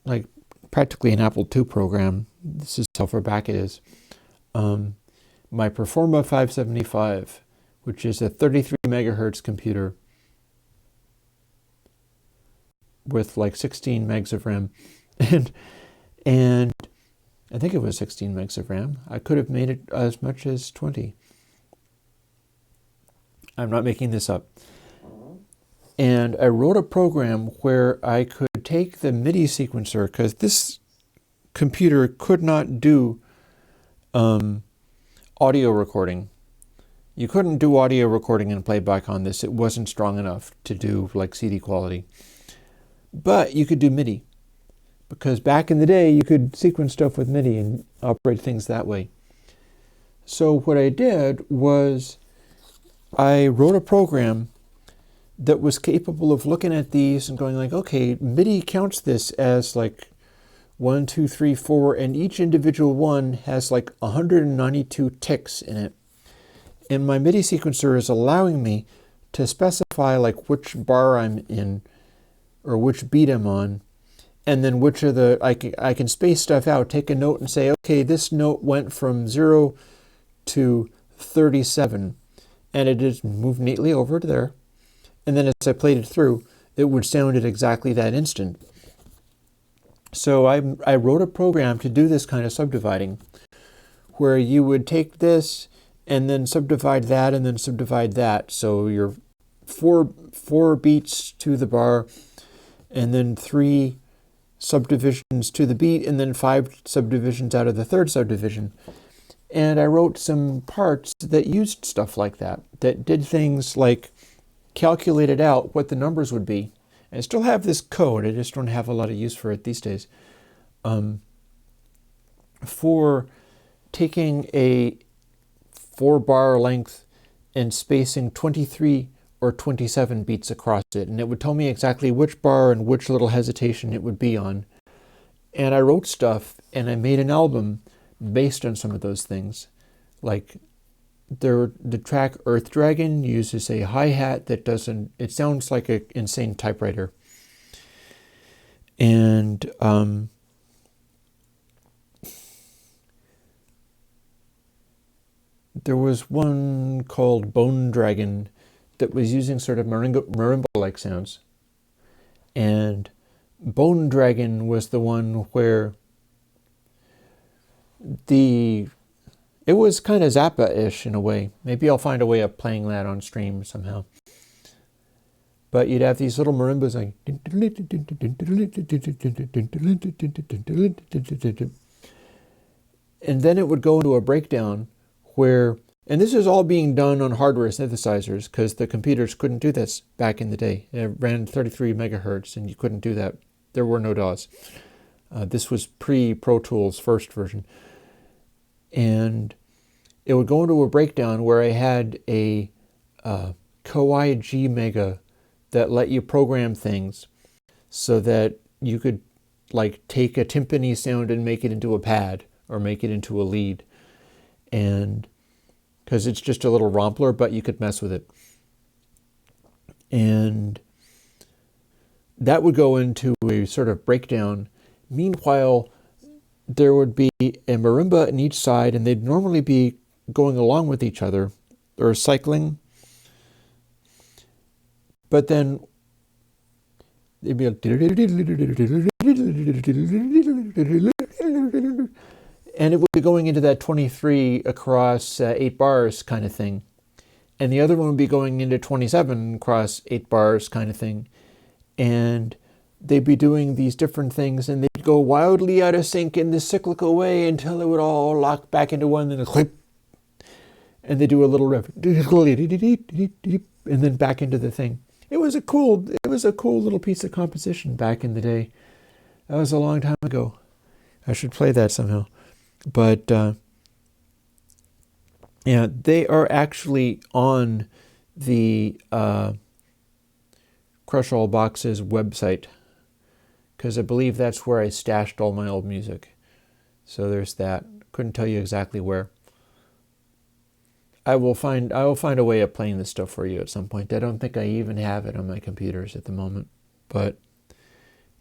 like, practically an Apple II program. This is how far back it is. My Performa 575, which is a 33 megahertz computer with like 16 megs of RAM. And I think it was 16 megs of RAM. I could have made it as much as 20. I'm not making this up. And I wrote a program where I could take the MIDI sequencer, because this computer could not do audio recording. You couldn't do audio recording and playback on this. It wasn't strong enough to do like CD quality. But you could do MIDI, because back in the day you could sequence stuff with MIDI and operate things that way. So what I did was I wrote a program that was capable of looking at these and going like, okay, MIDI counts this as like 1, 2, 3, 4, and each individual one has like 192 ticks in it. And my MIDI sequencer is allowing me to specify like which bar I'm in or which beat I'm on, and then which of the, I can space stuff out, take a note and say, okay, this note went from 0 to 37, and it just moved neatly over to there. And then as I played it through, it would sound at exactly that instant. So I wrote a program to do this kind of subdividing, where you would take this and then subdivide that and then subdivide that. So your four beats to the bar, and then 3 subdivisions to the beat, and then 5 subdivisions out of the third subdivision. And I wrote some parts that used stuff like that did things like calculated out what the numbers would be. I still have this code, I just don't have a lot of use for it these days. For taking a 4-bar length and spacing 23 or 27 beats across it, and it would tell me exactly which bar and which little hesitation it would be on. And I wrote stuff, and I made an album based on some of those things. Like the track Earth Dragon uses a hi-hat that doesn't, it sounds like an insane typewriter. And there was one called Bone Dragon that was using sort of marimba-like sounds. And Bone Dragon was the one where it was kind of Zappa-ish in a way. Maybe I'll find a way of playing that on stream somehow. But you'd have these little marimbas like, and then it would go into a breakdown where, and this is all being done on hardware synthesizers, because the computers couldn't do this back in the day. It ran 33 megahertz and you couldn't do that. There were no DAWs. This was pre-Pro Tools first version. And it would go into a breakdown where I had a Kawai G Mega that let you program things so that you could like take a timpani sound and make it into a pad or make it into a lead. And because it's just a little rompler, but you could mess with it. And that would go into a sort of breakdown. Meanwhile, there would be a marimba in each side, and they'd normally be going along with each other or cycling. But then they'd be like, and it would be going into that 23 across 8 bars kind of thing. And the other one would be going into 27 across 8 bars kind of thing. And they'd be doing these different things, and they'd go wildly out of sync in this cyclical way until it would all lock back into one, and then clip, and they do a little riff, and then back into the thing. It was a cool little piece of composition back in the day. That was a long time ago. I should play that somehow. But yeah, they are actually on the Crush All Boxes website, because I believe that's where I stashed all my old music. So there's that. Couldn't tell you exactly where. I will find a way of playing this stuff for you at some point. I don't think I even have it on my computers at the moment. but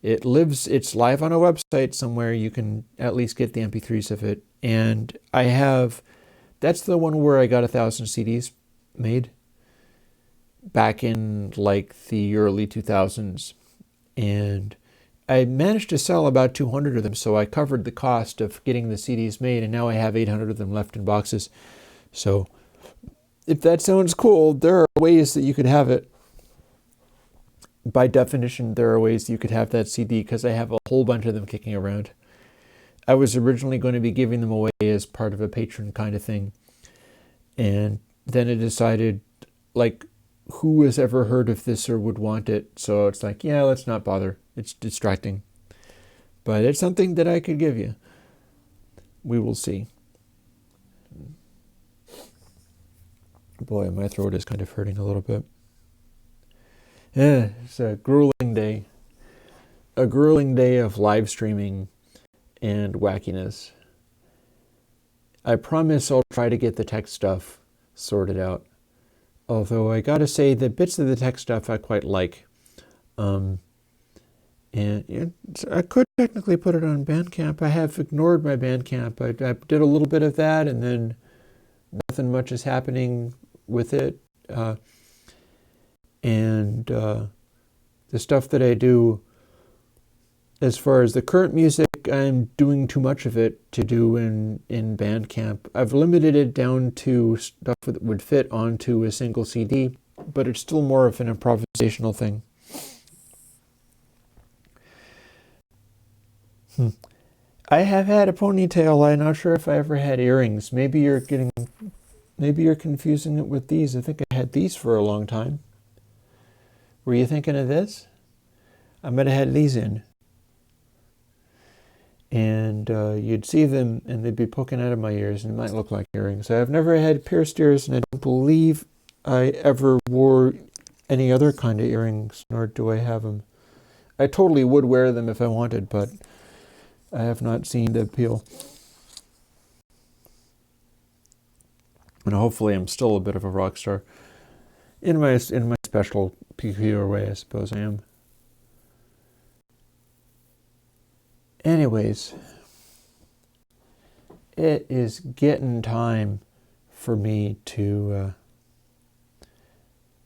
it's live on a website somewhere. You can at least get the MP3s of it. And that's the one where I got 1,000 CDs made back in like the early 2000s. And I managed to sell about 200 of them, so I covered the cost of getting the CDs made, and now I have 800 of them left in boxes. So if that sounds cool, there are ways that you could have it. By definition, there are ways you could have that CD, because I have a whole bunch of them kicking around. I was originally going to be giving them away as part of a patron kind of thing. And then I decided, like, who has ever heard of this or would want it? So it's like, yeah, let's not bother. It's distracting. But it's something that I could give you. We will see. Boy, my throat is kind of hurting a little bit. Yeah, it's a grueling day. A grueling day of live streaming and wackiness. I promise I'll try to get the tech stuff sorted out. Although I gotta say that bits of the tech stuff I quite like. And I could technically put it on Bandcamp. I have ignored my Bandcamp. I did a little bit of that, and then nothing much is happening with it. The stuff that I do, as far as the current music, I'm doing too much of it to do in Bandcamp. I've limited it down to stuff that would fit onto a single CD, but it's still more of an improvisational thing. I have had a ponytail. I'm not sure if I ever had earrings. Maybe you're confusing it with these. I think I had these for a long time. Were you thinking of this? I might have had these in. And you'd see them and they'd be poking out of my ears and it might look like earrings. I've never had pierced ears, and I don't believe I ever wore any other kind of earrings, nor do I have them. I totally would wear them if I wanted, but I have not seen the appeal. And hopefully I'm still a bit of a rock star. In my special, peculiar way, I suppose I am. Anyways, it is getting time for me to,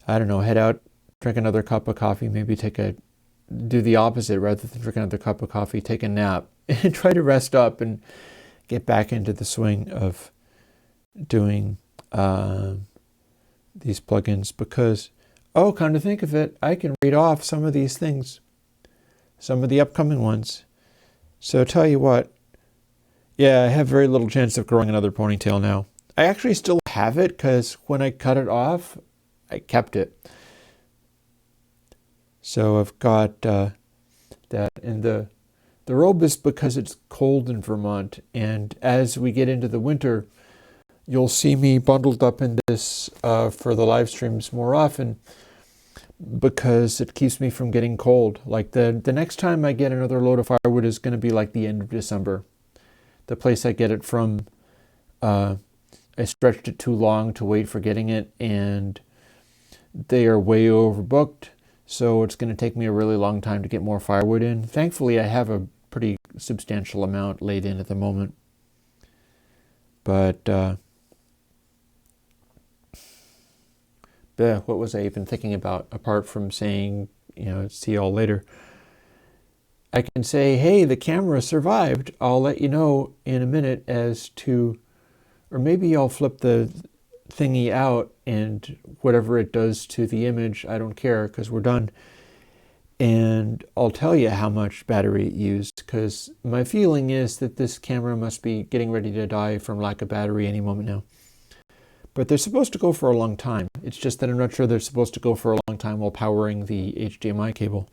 head out, drink another cup of coffee, maybe do the opposite rather than drink another cup of coffee, take a nap, and try to rest up and get back into the swing of doing these plugins, because, come to think of it, I can read off some of these things, some of the upcoming ones. So tell you what, yeah, I have very little chance of growing another ponytail now. I actually still have it, because when I cut it off, I kept it. So I've got that, and the robe is because it's cold in Vermont, and as we get into the winter, you'll see me bundled up in this for the live streams more often, because it keeps me from getting cold. Like the next time I get another load of firewood is going to be like the end of December. The place I get it from, I stretched it too long to wait for getting it, and they are way overbooked. So it's going to take me a really long time to get more firewood in. Thankfully, I have a pretty substantial amount laid in at the moment. But what was I even thinking about, apart from saying, see y'all later? I can say, hey, the camera survived. I'll let you know in a minute as to, or maybe I'll flip the thingy out, and whatever it does to the image, I don't care, because we're done. And I'll tell you how much battery it used, because my feeling is that this camera must be getting ready to die from lack of battery any moment now. But they're supposed to go for a long time. It's just that I'm not sure they're supposed to go for a long time while powering the HDMI cable.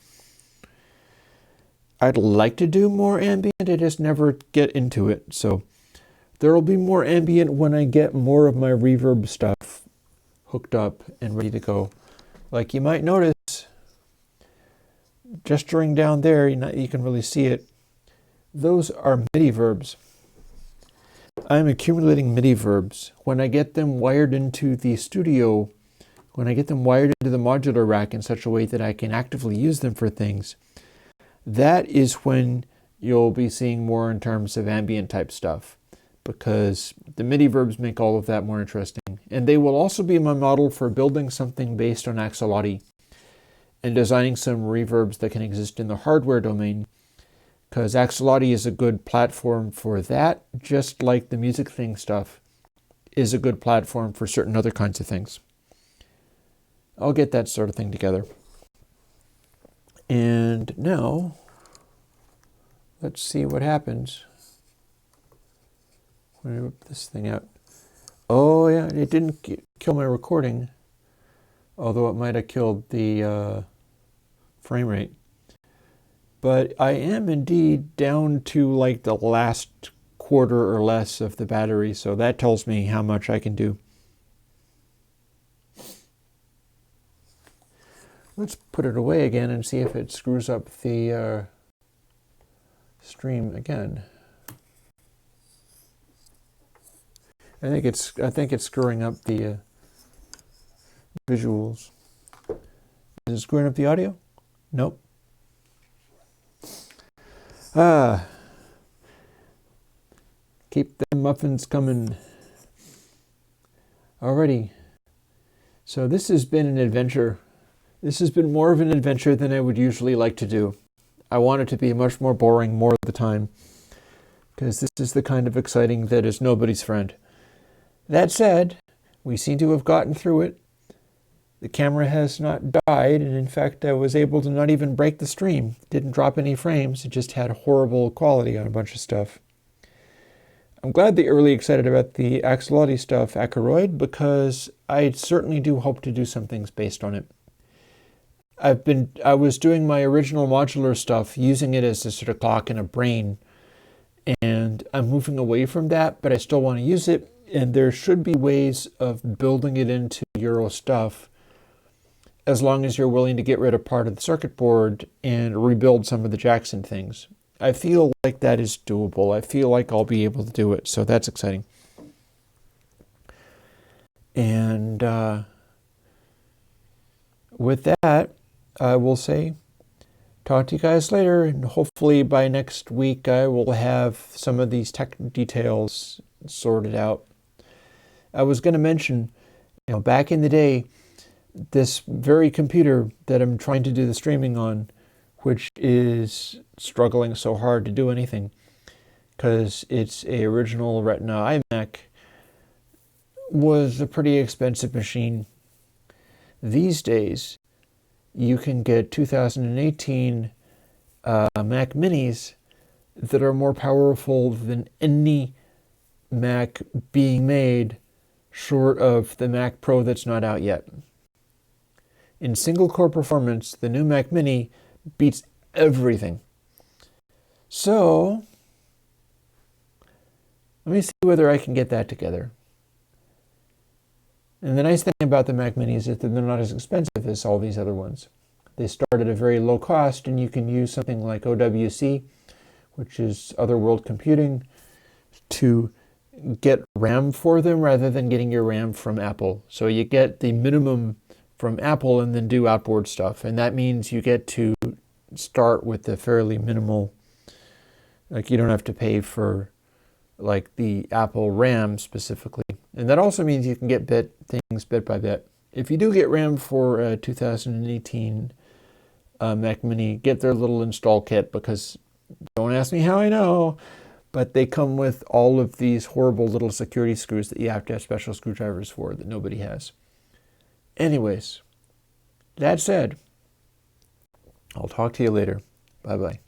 I'd like to do more ambient, I just never get into it. So there will be more ambient when I get more of my reverb stuff hooked up and ready to go. Like you might notice, gesturing down there, you can really see it. Those are MIDI verbs. I'm accumulating MIDI verbs. When I get them wired into the studio, when I get them wired into the modular rack in such a way that I can actively use them for things, that is when you'll be seeing more in terms of ambient type stuff, because the MIDI verbs make all of that more interesting. And they will also be my model for building something based on Axolotl and designing some reverbs that can exist in the hardware domain, because Axolotl is a good platform for that, just like the music thing stuff is a good platform for certain other kinds of things. I'll get that sort of thing together. And now, let's see what happens when I rip this thing out. Oh yeah, it didn't kill my recording, although it might have killed the frame rate. But I am indeed down to like the last quarter or less of the battery, so that tells me how much I can do. Let's put it away again and see if it screws up the stream again. I think it's screwing up the visuals. Is it screwing up the audio? Nope. Keep the muffins coming. Alrighty. So this has been an adventure. This has been more of an adventure than I would usually like to do. I want it to be much more boring more of the time, because this is the kind of exciting that is nobody's friend. That said, we seem to have gotten through it. The camera has not died, and in fact I was able to not even break the stream. It didn't drop any frames, it just had horrible quality on a bunch of stuff. I'm glad that you're really excited about the Axolotl stuff, Acheroid, because I certainly do hope to do some things based on it. I was doing my original modular stuff, using it as a sort of clock and a brain, and I'm moving away from that, but I still want to use it, and there should be ways of building it into Euro stuff, as long as you're willing to get rid of part of the circuit board and rebuild some of the Jackson things. I feel like that is doable. I feel like I'll be able to do it, so that's exciting. And with that, I will say, talk to you guys later, and hopefully by next week I will have some of these tech details sorted out. I was going to mention, back in the day, this very computer that I'm trying to do the streaming on, which is struggling so hard to do anything, because it's a original Retina iMac, was a pretty expensive machine. These days, you can get 2018 Mac Minis that are more powerful than any Mac being made, short of the Mac Pro that's not out yet. In single-core performance, the new Mac Mini beats everything. So, let me see whether I can get that together. And the nice thing about the Mac Minis is that they're not as expensive as all these other ones. They start at a very low cost, and you can use something like OWC, which is Otherworld Computing, to get RAM for them rather than getting your RAM from Apple. So you get the minimum from Apple and then do outboard stuff. And that means you get to start with a fairly minimal, like you don't have to pay for like the Apple RAM specifically. And that also means you can get things bit by bit. If you do get RAM for 2018 Mac Mini, get their little install kit, because don't ask me how I know, but they come with all of these horrible little security screws that you have to have special screwdrivers for that nobody has. Anyways, that said, I'll talk to you later. Bye-bye.